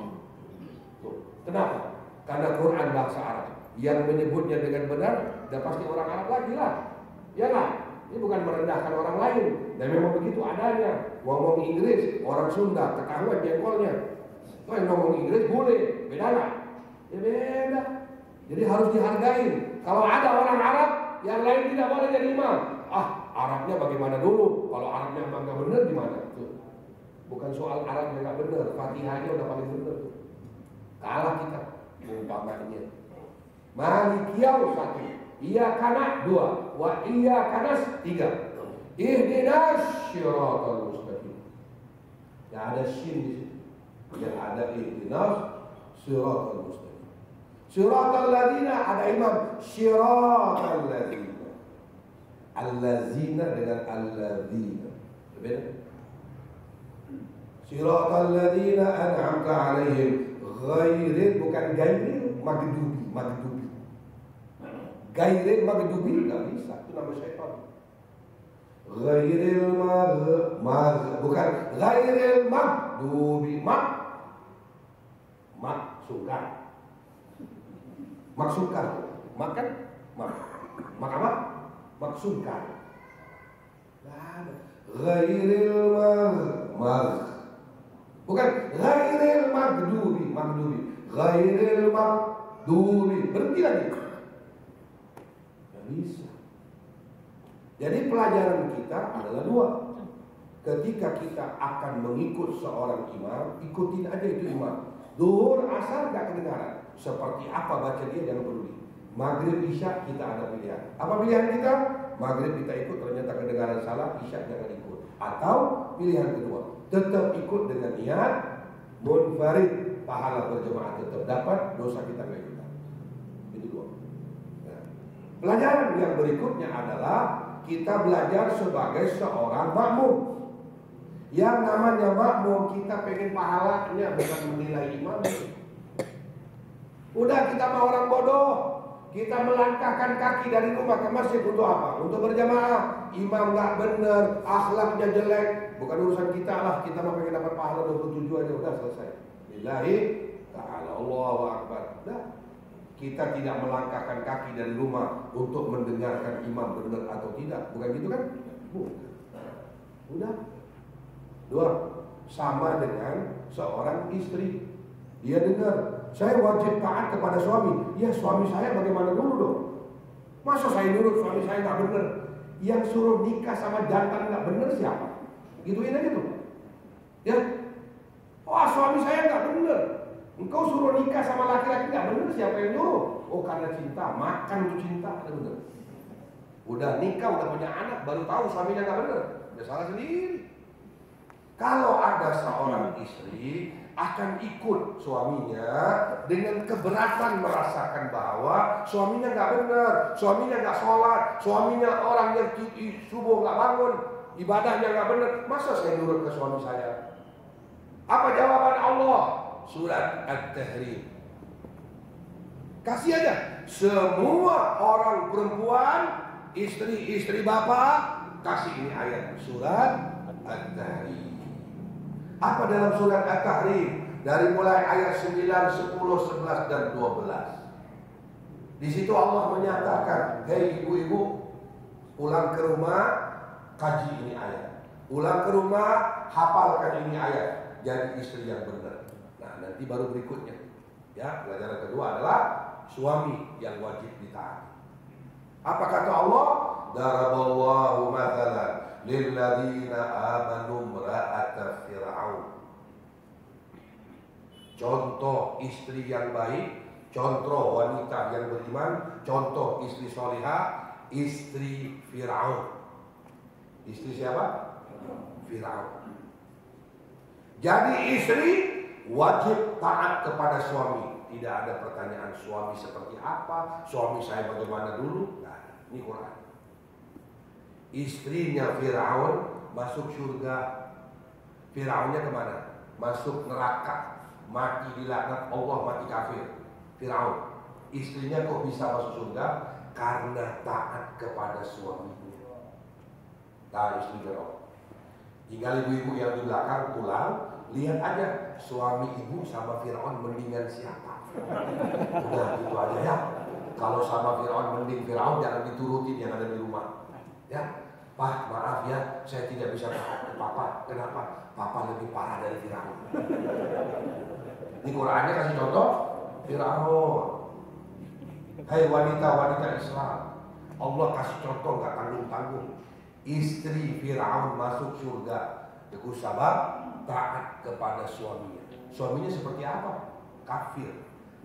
Tuh, kenapa? Karena Quran bahasa Arab. Yang menyebutnya dengan benar, dan pasti orang Arab lagi lah. Ya lah. Ini bukan merendahkan orang lain. Dan memang begitu adanya. Ngomong Inggris, orang Sunda, ketahuan jengkolnya. Oh, yang ngomong Inggris boleh, beda lah. Ya beda. Jadi harus dihargai. Kalau ada orang Arab, yang lain tidak boleh jadi imam. Ah, Arabnya bagaimana dulu? Kalau Arabnya memang gak benar gimana? Tuh. Bukan soal Arabnya gak benar, Fatihahnya udah paling benar. Kalah kita. Umpamanya. Malikiyau satu. Iyyaka na'budu dua, wa iyyaka nasta'in. Ihdinas siratal mustaqim. Ya ada shin di situ. Yang ada ihdinas siratal mustaqim. Siratal ladzina ada imam siratal ladzina. Allazina dengan alladzina. Berbeda. Siratal ladzina an'amta 'alaihim ghairil bukan gairil maghdubi. Gairil maghdubi enggak bisa, itu nama syaitan. Ghairil bukan ghairil maghdubi maksudkan. Makan mak apa? Maksudkan. Ghairil bukan ghairil maghdubi. Ghairil maghdubi. Berhenti lagi. Bisa. Jadi pelajaran kita adalah dua. Ketika kita akan mengikut seorang imam, ikutin aja itu imam. Duhur, asar gak kedengaran. Seperti apa baca dia jangan peduli. Maghrib, isya kita ada pilihan. Apa pilihan kita? Maghrib kita ikut, ternyata kedengaran salah, isya jangan ikut. Atau pilihan kedua, tetap ikut dengan niat munfarid, pahala berjemaah tetap dapat, dosa kita gak ikutan. Itu dua. Pelajaran yang berikutnya adalah kita belajar sebagai seorang makmum. Yang namanya makmum kita pengen pahalanya, bukan menilai imam. Udah kita mau orang bodoh, kita melangkahkan kaki dari rumah ke masjid untuk apa? Untuk berjamaah. Imam nggak bener, akhlaknya jelek, bukan urusan kita lah. Kita mau pengen dapat pahala 27 aja, udah selesai. Billahi ta'ala, Allahu Akbar. Udah. Kita tidak melangkahkan kaki dari rumah untuk mendengarkan imam benar atau tidak. Bukan gitu kan? Bukan. Udah. Dua, sama dengan seorang istri. Dia dengar, saya wajib taat kepada suami. Ya, suami saya bagaimana dulu dong? Masa saya nurut suami saya nggak benar? Yang suruh nikah sama jantan nggak benar siapa? Gituin aja tuh. Ya, wah suami saya nggak benar. Engkau suruh nikah sama laki-laki nggak benar, siapa yang nyuruh? Oh karena cinta, makan untuk cinta, ada benar. Udah nikah, udah punya anak, baru tahu suaminya nggak benar, udah salah sendiri. Kalau ada seorang istri akan ikut suaminya dengan keberatan merasakan bahwa suaminya nggak benar, suaminya nggak sholat, suaminya orang yang subuh nggak bangun, ibadahnya nggak benar, masa saya nurut ke suami saya? Apa jawaban Allah? Surat At-Tahrim. Kasih aja semua orang perempuan, istri bapak, kasih ini ayat surat At-Tahrim. Apa dalam surat At-Tahrim? Dari mulai ayat 9, 10, 11 dan 12. Di situ Allah menyatakan, hei ibu-ibu, pulang ke rumah kaji ini ayat. Pulang ke rumah hafalkan ini ayat. Jadi istri yang benar. Nah, nanti baru berikutnya. Ya, pelajaran kedua adalah suami yang wajib ditaati. Apa kata Allah? Daraballahu mathalan lilladzina amanu imra'ata fir'aun. Contoh istri yang baik, contoh wanita yang beriman, contoh istri solihah, istri Fir'aun. Istri siapa? Fir'aun. Jadi istri wajib taat kepada suami. Tidak ada pertanyaan suami seperti apa, suami saya bagaimana dulu. Nah, ini Quran. Istrinya Fir'aun masuk surga. Fir'aunnya kemana? Masuk neraka, mati dilaknat Allah, mati kafir. Fir'aun. Istrinya kok bisa masuk surga? Karena taat kepada suaminya. Nah, istri Fir'aun. Tinggal ibu-ibu yang di belakang pulang, lihat aja suami ibu sama Fir'aun mendingan siapa. Udah gitu aja ya. Kalau sama Fir'aun mending Fir'aun, jangan diturutin yang ada di rumah. Ya, Pak maaf ya, saya tidak bisa taat ke Papa. Kenapa? Papa lebih parah dari Fir'aun. Ini Qurannya kasih contoh Fir'aun. Hai wanita-wanita Islam, Allah kasih contoh nggak tanggung-tanggung. Istri Fir'aun masuk surga dengan sebab taat kepada suaminya. Suaminya seperti apa? Kafir,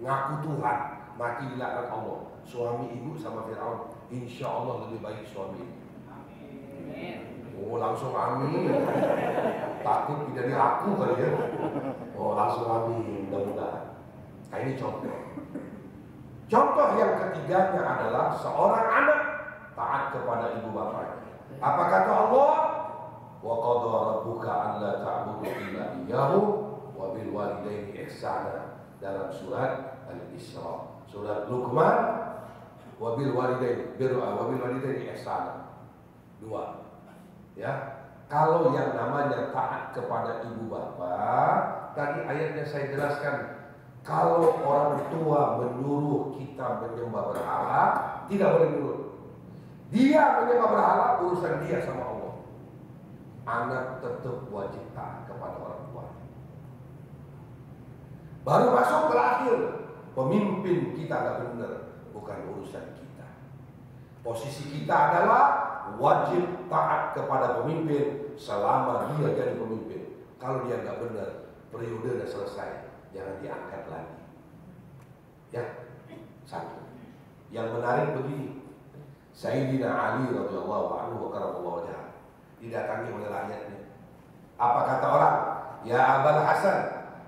ngaku Tuhan, mati dilaknat Allah. Suami ibu sama Fir'aun, insya Allah lebih baik suami. Oh langsung amin. Takut tidak dari aku kali ya. Oh langsung amin, mudah-mudahan. Nah ini contoh. Contoh yang ketiganya adalah seorang anak taat kepada ibu bapaknya. Apa kata Allah? Wa qadha rabbuka alla ta'budu illa iyyahu wa bil walidayni ihsana, dalam surat Al-Isra. Surat Luqman, wa bil walidayni birra wa bil walidayni ihsana. Dua. Ya. Kalau yang namanya taat kepada ibu bapak, tadi ayatnya saya jelaskan. Kalau orang tua menyuruh kita menyembah berhala, tidak boleh nurut. Dia menyembah berhala, urusan dia sama Allah. Anak tetap wajib taat kepada orang tua. Baru masuk terakhir, pemimpin kita nggak benar, bukan urusan kita. Posisi kita adalah wajib taat kepada pemimpin selama dia jadi pemimpin. Kalau dia nggak benar, periode sudah selesai, jangan diangkat lagi. Ya, satu. Yang menarik begini. Sayyidina Ali radhiyallahu anhu wa karamallahu wajhahu didatangi oleh rakyatnya. Apa kata orang? Ya Abul Hasan,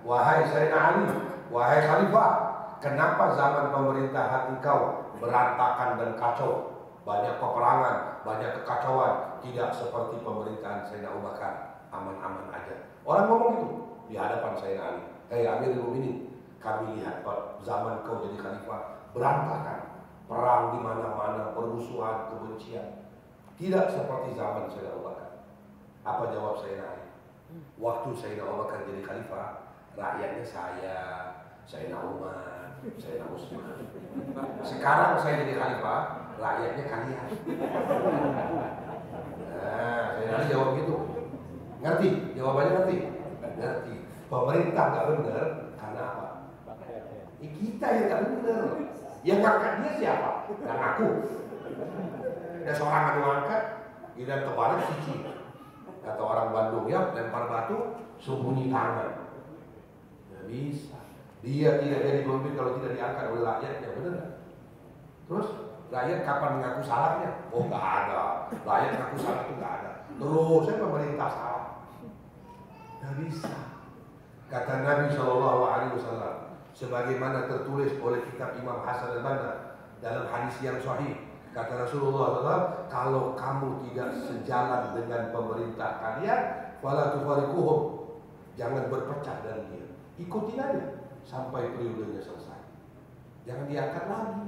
wahai Sayyidina Ali, wahai Khalifah, kenapa zaman pemerintahan engkau berantakan dan kacau, banyak peperangan, banyak kekacauan. Tidak seperti pemerintahan Sayyidina Abu Bakar, aman-aman aja. Orang ngomong gitu di hadapan Sayyidina Ali, "Hei Amirul Mukminin, kami lihat zaman kau jadi khalifah berantakan, perang di mana-mana, permusuhan, kebencian. Tidak seperti zaman Sayyidina Abu Bakar." Apa jawab Sayyidina Ali? Waktu Sayyidina Abu Bakar jadi khalifah, rakyatnya saya, Sayyidina Umar, Sayyidina Utsman. Sekarang saya jadi khalifah, rakyatnya kalian. Nah, Sayyidina Ali jawab gitu. Ngerti? Jawabannya ngerti? Ngerti. Pemerintah nggak benar karena apa? Kita yang nggak benar. Yang ngangkat dia siapa? Dan aku. Ada seorang yang ngangkat, dia terbalik cici. Kata orang Bandung, ya lempar batu, sembunyi tangan. Nggak bisa. Dia tidak jadi pemimpin kalau tidak diangkat oleh rakyatnya, benar nggak? Terus rakyat kapan mengaku salahnya? Oh nggak ada. Rakyat mengaku salah itu nggak ada. Terus saya pemerintah salah. Nggak bisa. Kata Nabi SAW, sebagaimana tertulis oleh kitab Imam Hasan al-Banna dalam hadis yang sahih. Kata Rasulullah SAW, kalau kamu tidak sejalan dengan pemerintah kalian, fala tufariquhum, jangan berpecah dari dia. Ikuti aja sampai periodenya selesai. Jangan diangkat lagi.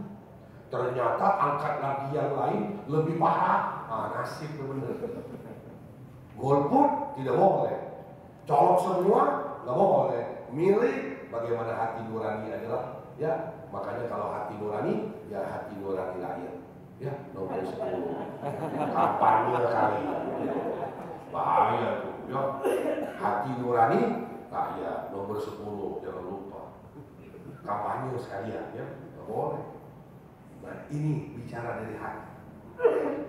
Ternyata angkat lagi yang lain lebih parah. Nasib benar. Golput tidak boleh. Colok semua nggak boleh. Milih bagaimana hati nurani adalah. Ya, makanya kalau hati nurani, ya hati nurani rakyat. Ya, nomor 10. Kampanye kali. Bahaya tuh. Ya, hati nurani rakyat nomor 10, jangan lupa. Kampanye sekalian, ya, nggak boleh. Nah, ini bicara dari hati.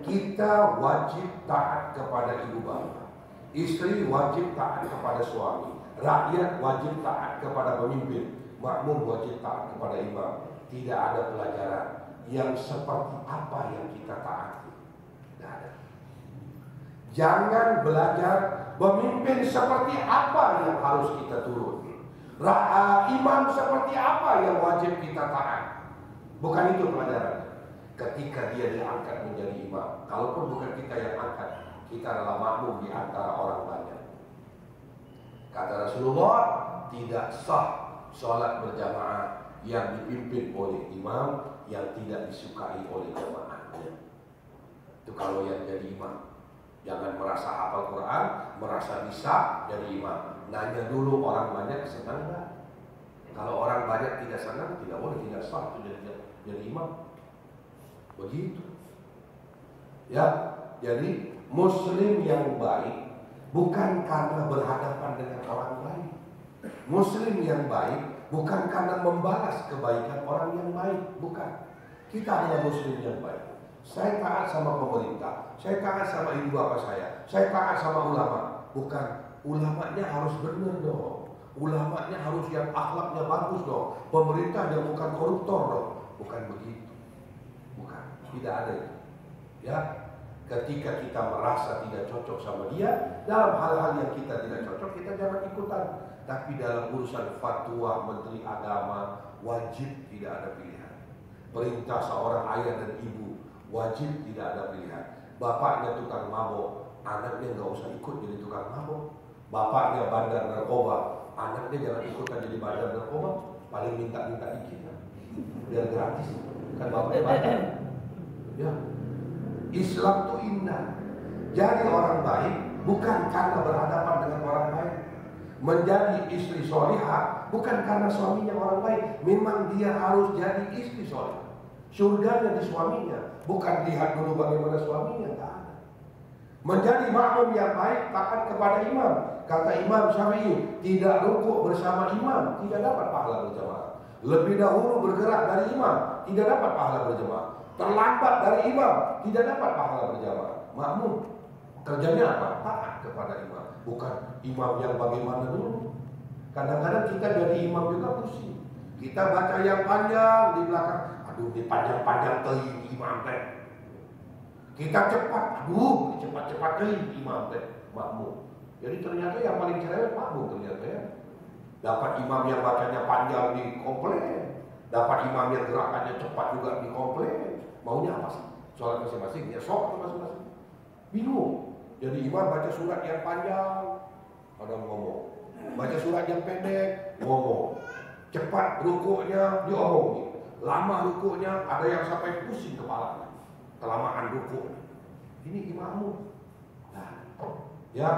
Kita wajib taat kepada ibu bapa. Istri wajib taat kepada suami. Rakyat wajib taat kepada pemimpin. Makmum wajib taat kepada imam. Tidak ada pelajaran yang seperti apa yang kita taati. Tidak ada. Jangan belajar pemimpin seperti apa yang harus kita turut. Imam seperti apa yang wajib kita taat. Bukan itu pelajaran. Ketika dia diangkat menjadi imam, kalaupun bukan kita yang angkat, kita adalah makmum di antara orang banyak. Kata Rasulullah, tidak sah sholat berjamaah yang dipimpin oleh imam yang tidak disukai oleh jamaahnya. Itu kalau yang jadi imam. Jangan merasa hafal Quran, merasa bisa jadi imam. Nanya dulu orang banyak senang nggak? Kalau orang banyak tidak senang, tidak boleh, tidak sah itu jadi imam. Begitu. Ya, jadi Muslim yang baik bukan karena berhadapan dengan orang lain. Muslim yang baik bukan karena membalas kebaikan orang yang baik, bukan. Kita adalah Muslim yang baik. Saya taat sama pemerintah, saya taat sama ibu bapak saya taat sama ulama. Bukan, ulamanya harus benar dong. Ulamanya harus yang akhlaknya bagus dong. Pemerintah yang bukan koruptor dong. Bukan begitu. Bukan, tidak ada itu. Ya, ketika kita merasa tidak cocok sama dia, dalam hal-hal yang kita tidak cocok, kita jangan ikutan. Tapi dalam urusan fatwa menteri agama, wajib tidak ada pilihan. Perintah seorang ayah dan ibu, wajib tidak ada pilihan. Bapaknya tukang mabok, anaknya nggak usah ikut jadi tukang mabok. Bapaknya bandar narkoba, anaknya jangan ikutan jadi bandar narkoba. Paling minta-minta dikit, biar gratis. Kan bapaknya bandar. Ya, Islam itu indah. Jadi orang baik bukan karena berhadapan dengan orang baik. Menjadi istri solihah bukan karena suaminya orang baik. Memang dia harus jadi istri solihah. Surganya di suaminya, bukan lihat dulu bagaimana suaminya. Tak ada. Menjadi makmum yang baik taat kepada imam. Kata Imam Syafi'i, tidak rukuk bersama imam tidak dapat pahala berjamaah. Lebih dahulu bergerak dari imam tidak dapat pahala berjamaah. Terlambat dari imam tidak dapat pahala berjamaah. Makmum kerjanya apa? Taat kepada imam. Bukan imam yang bagaimana dulu. Kadang-kadang kita jadi imam juga pusing. Kita baca yang panjang di belakang, aduh di panjang-panjang teh imam teh. Kita cepat, aduh cepat-cepat teh imam teh makmum. Jadi ternyata yang paling cerewet makmum ternyata ya. Dapat imam yang bacanya panjang di komplain. Dapat imam yang gerakannya cepat juga dikomplain. Maunya apa sih? Sholat masing-masing, ya sholat masing-masing. Bingung. Jadi imam baca surat yang panjang, ada ngomong. Baca surat yang pendek, ngomong. Cepat rukuknya, diomongin. Lama rukuknya, ada yang sampai pusing kepalanya. Kelamaan rukuknya. Ini imammu. Nah, ya,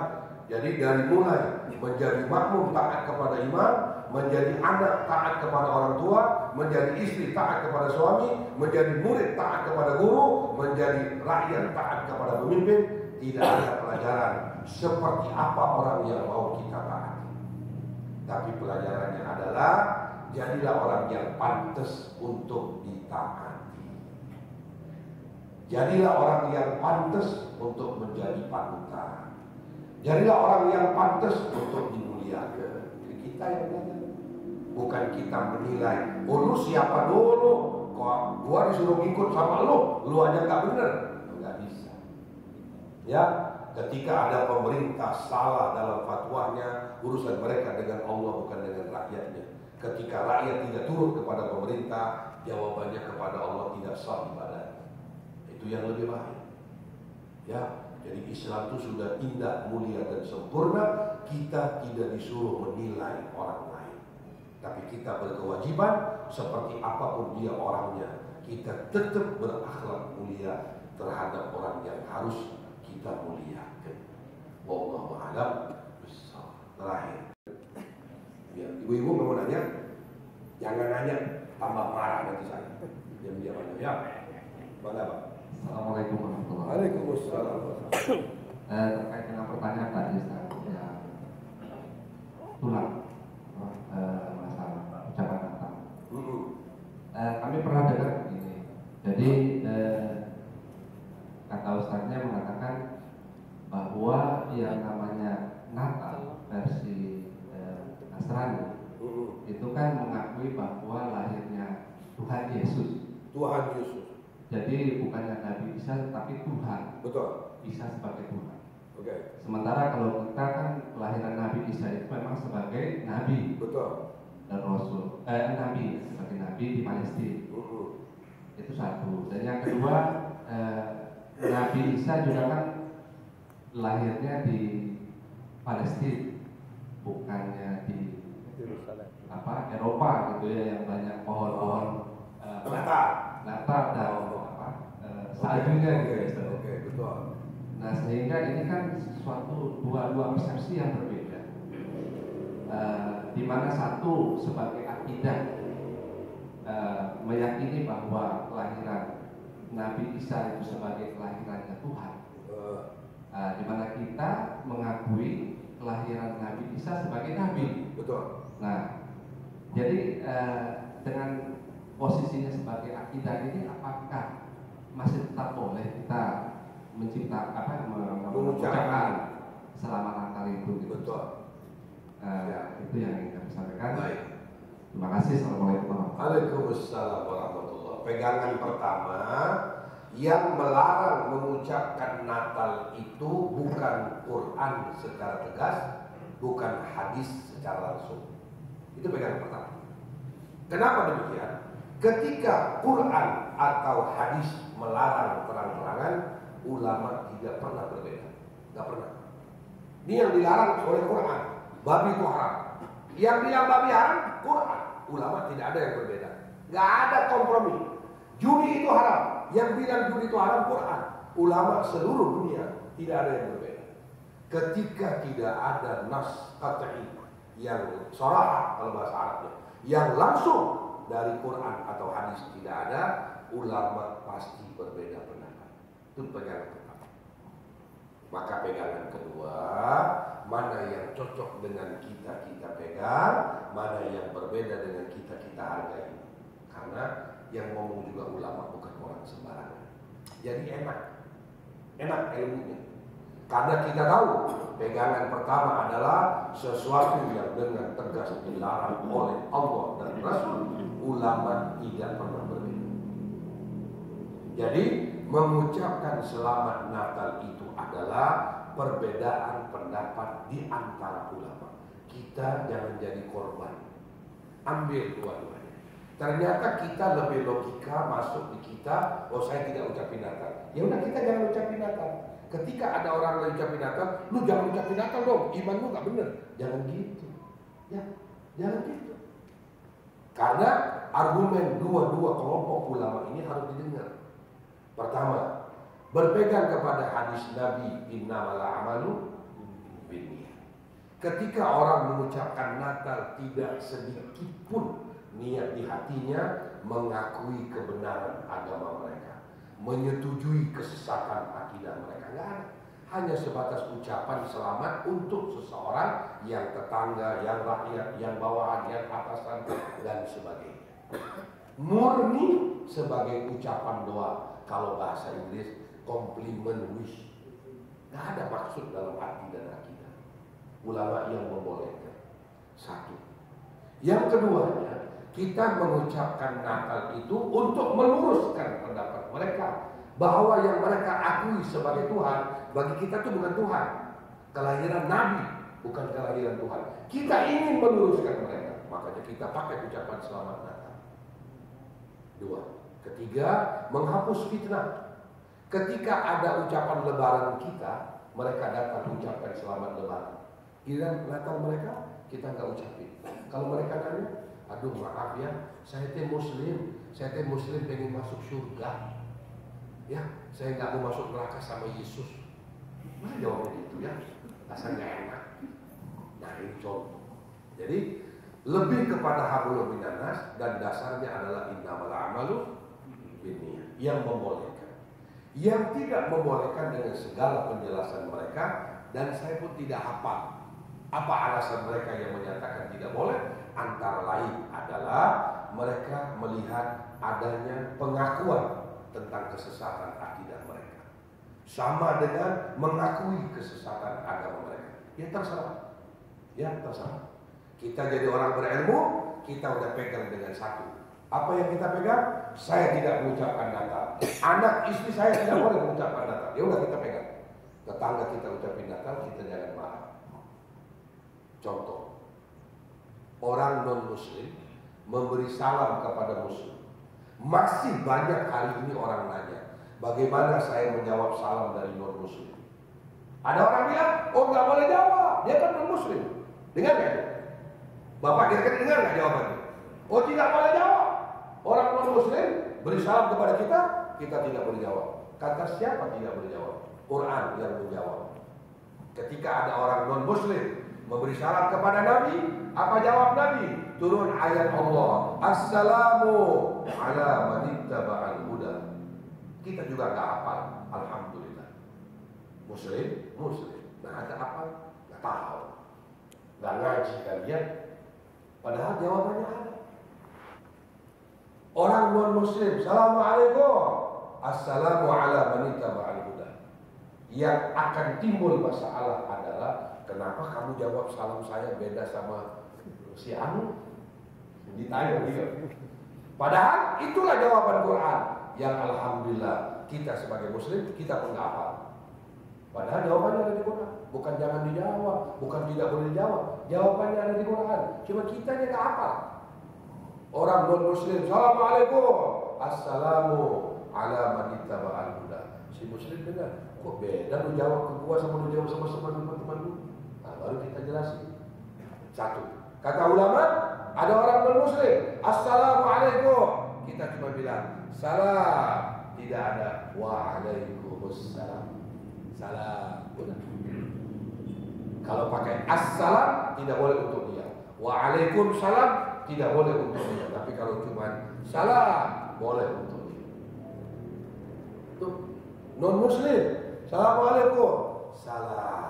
jadi dari mulai menjadi makmum taat kepada imam, menjadi anak taat kepada orang tua, menjadi istri taat kepada suami, menjadi murid taat kepada guru, menjadi rakyat taat kepada pemimpin. Tidak ada pelajaran seperti apa orang yang mau kita taati. Tapi pelajarannya adalah jadilah orang yang pantas untuk ditaati. Jadilah orang yang pantas untuk menjadi panutan. Jadilah orang yang pantas untuk dimuliakan. Jadi kita yang belajar. Bukan kita menilai, oh lu siapa dulu? Kok gua disuruh ngikut sama lu aja gak bener. Gak bisa. Ya, ketika ada pemerintah salah dalam fatwanya, urusan mereka dengan Allah bukan dengan rakyatnya. Ketika rakyat tidak turut kepada pemerintah, jawabannya kepada Allah tidak sah ibadah. Itu yang lebih baik. Ya, jadi Islam itu sudah indah, mulia dan sempurna. Kita tidak disuruh menilai orang lain, tapi kita berkewajiban seperti apapun dia orangnya, kita tetap berakhlak mulia terhadap orang yang harus kita muliakan. Wallahu a'lam bishawab. Terakhir, ya, ibu-ibu mau nanya, jangan nanya tambah marah nanti saya. Diam-diam aja ya. Mana Pak? Assalamualaikum warahmatullahi wabarakatuh. Waalaikumsalam. Terkait dengan pertanyaan tadi ya, tulang masalah ucapan Natal. Kami pernah dengar begini. Jadi kata ustaznya mengatakan bahwa yang namanya Natal versi Nasrani itu kan mengakui bahwa lahirnya Tuhan Yesus. Tuhan Yesus. Jadi bukannya Nabi Isa tapi Tuhan. Betul. Isa sebagai Tuhan. Oke. Sementara kalau kita kan kelahiran Nabi Isa itu memang sebagai Nabi. Betul. Dan Rasul. Nabi sebagai Nabi di Palestina. Itu satu. Dan yang kedua, Nabi Isa juga kan lahirnya di Palestina, bukannya di Eropa gitu ya, yang banyak pohon-pohon Natal dan saljunya gitu. Oke, betul. Nah, sehingga ini kan suatu dua persepsi yang berbeda. Di mana satu sebagai akidah meyakini bahwa kelahiran Nabi Isa itu sebagai kelahirannya Tuhan. Di mana kita mengakui kelahiran Nabi Isa sebagai Nabi. Betul. Nah, jadi dengan posisinya sebagai akidah ini, apakah masih tetap boleh kita menciptakan mengucapkan selamat Natal itu? Gitu? Betul. Itu yang ingin kami sampaikan. Baik. Terima kasih. Assalamualaikum warahmatullahi wabarakatuh. Waalaikumsalam warahmatullahi. Pegangan pertama, yang melarang mengucapkan Natal itu bukan Quran secara tegas, bukan hadis secara langsung. Itu pegangan pertama. Kenapa demikian? Ketika Quran atau hadis melarang terang-terangan, ulama tidak pernah berbeda. Tidak pernah. Ini yang dilarang oleh Quran, babi itu haram. Yang bilang babi haram, Quran. Ulama tidak ada yang berbeda. Nggak ada kompromi. Judi itu haram. Yang bilang judi itu haram, Quran. Ulama seluruh dunia tidak ada yang berbeda. Ketika tidak ada nas qat'i yang sharah kalau bahasa Arabnya, yang langsung dari Quran atau hadis tidak ada, ulama pasti berbeda pendapat. Itu pegangan pertama. Maka pegangan kedua, mana yang cocok dengan kita pegang, mana yang berbeda dengan kita hargai. Karena yang ngomong juga ulama bukan orang sembarangan. Jadi enak ilmunya. Karena kita tahu pegangan pertama adalah sesuatu yang dengan tegas dilarang oleh Allah dan Rasul, ulama tidak pernah berbeda. Jadi mengucapkan selamat Natal itu adalah perbedaan pendapat di antara ulama. Kita jangan jadi korban. Ambil dua-duanya. Ternyata kita lebih logika masuk di kita, oh saya tidak ucapin Natal. Ya udah kita jangan ucapin Natal. Ketika ada orang yang ucapin Natal, lu jangan ucapin Natal dong, iman lu gak bener. Jangan gitu. Ya, jangan gitu. Karena argumen dua-dua kelompok ulama ini harus didengar. Pertama, berpegang kepada hadis Nabi innamal a'malu binniyat. Ketika orang mengucapkan Natal tidak sedikit pun niat di hatinya mengakui kebenaran agama mereka, menyetujui kesesatan akidah mereka, nggak ada. Hanya sebatas ucapan selamat untuk seseorang, yang tetangga, yang rakyat, yang bawahan, yang atasan, dan sebagainya. Murni sebagai ucapan doa. Kalau bahasa Inggris, compliment wish. Nggak ada maksud dalam hati dan akidah. Ulama yang membolehkan. Satu. Yang keduanya, kita mengucapkan Natal itu untuk meluruskan pendapat mereka bahwa yang mereka akui sebagai Tuhan bagi kita itu bukan Tuhan, kelahiran Nabi, bukan kelahiran Tuhan. Kita ingin meluruskan mereka, makanya kita pakai ucapan selamat Natal. Dua. Ketiga, menghapus fitnah. Ketika ada ucapan Lebaran kita, mereka datang ucapkan selamat Lebaran. Giliran Natal mereka, kita nggak ucapin. Kalau mereka nanya, aduh maaf ya, saya teh muslim pengen masuk surga. Ya, saya nggak mau masuk neraka sama Yesus. Mana jawabnya gitu ya? Rasanya enak. Nah ini contoh. Jadi lebih kepada hablum minanas dan dasarnya adalah innamal a'malu binniyat yang membolehkan. Yang tidak membolehkan dengan segala penjelasan mereka, dan saya pun tidak hafal apa alasan mereka yang menyatakan tidak boleh. Antara lain adalah mereka melihat adanya pengakuan tentang kesesatan akidah mereka, sama dengan mengakui kesesatan agama mereka. Ya terserah, ya terserah. Kita jadi orang berilmu, kita udah pegang dengan satu. Apa yang kita pegang? Saya tidak mengucapkan Natal. Anak istri saya tidak boleh mengucapkan Natal. Ya udah kita pegang. Tetangga kita ucapin Natal, kita jangan marah. Contoh. Orang non-muslim memberi salam kepada muslim. Masih banyak hari ini orang nanya, bagaimana saya menjawab salam dari non-muslim? Ada orang bilang, oh nggak boleh jawab, dia kan non-muslim. Dengar nggak? Bapak kira-kira dengar nggak jawabannya? Oh tidak boleh jawab. Orang non-muslim beri salam kepada kita, kita tidak boleh jawab. Kata siapa tidak boleh jawab? Quran yang menjawab. Ketika ada orang non-muslim memberi salam kepada Nabi, apa jawab Nabi? Turun ayat Allah, Assalamu ala manittaba'al huda. Kita juga nggak hafal, alhamdulillah. Muslim. Nah ada apa? Nggak tahu. Nggak ngaji kalian. Padahal jawabannya ada. Orang non-muslim, Assalamualaikum, Assalamu ala manittaba'al huda. Yang akan timbul masalah adalah, kenapa kamu jawab salam saya beda sama si Anu? Ditanya dia. Padahal itulah jawaban Quran yang alhamdulillah kita sebagai muslim kita pun nggak hafal. Padahal jawabannya ada di Quran. Bukan jangan dijawab, bukan tidak boleh dijawab. Jawabannya ada di Quran. Cuma kita yang nggak hafal. Orang non muslim, Assalamualaikum, Assalamu ala manittaba'al huda. Si muslim dengar, kok beda lu jawab ke gua sama lu jawab sama teman-teman lu? Nah, baru kita jelasin. Satu, kata ulama, ada orang non-muslim, Assalamualaikum. Kita cuma bilang, salam. Tidak ada, waalaikumsalam. Salam. Udah. Kalau pakai assalam, tidak boleh untuk dia. Waalaikumsalam, tidak boleh untuk dia. Tapi kalau cuma salam, boleh untuk dia. Itu non-muslim, Assalamualaikum. Salam.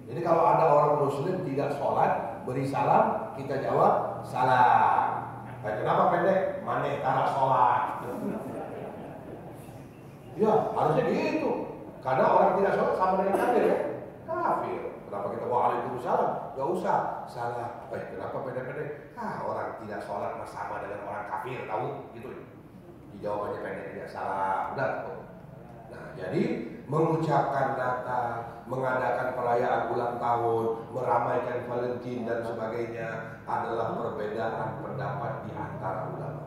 Jadi kalau ada orang muslim tidak sholat, beri salam, kita jawab salam. Nah, kenapa pendek? Maneh tara sholat. Ya harusnya gitu. Karena orang tidak sholat sama dengan kafir ya. Kafir. Kenapa kita waalaikumsalam? Gak usah salah. Kenapa pendek-pendek? Orang tidak sholat sama dengan orang kafir, tahu? Gitu. Jawabannya pendek aja, salah. Udah. Nah, jadi mengucapkan Natal, mengadakan perayaan ulang tahun, meramaikan Valentine dan sebagainya adalah perbedaan pendapat di antara ulama.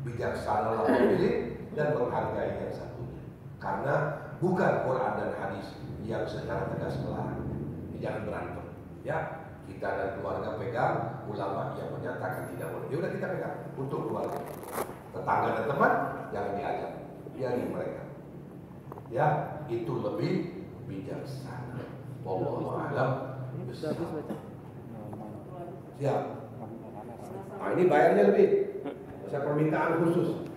Bijaksanalah memilih dan menghargai yang satunya. Karena bukan Quran dan hadis yang secara tegas melarang. Jangan berantem, ya. Kita dan keluarga pegang, ulama yang menyatakan tidak boleh. Ya udah kita pegang untuk keluarga. Tetangga dan teman jangan diajak, biarin mereka. Ya, itu lebih bijaksana. Wallahu a'lam bishawab. Siap. Nah, ini bayarnya lebih. Saya permintaan khusus.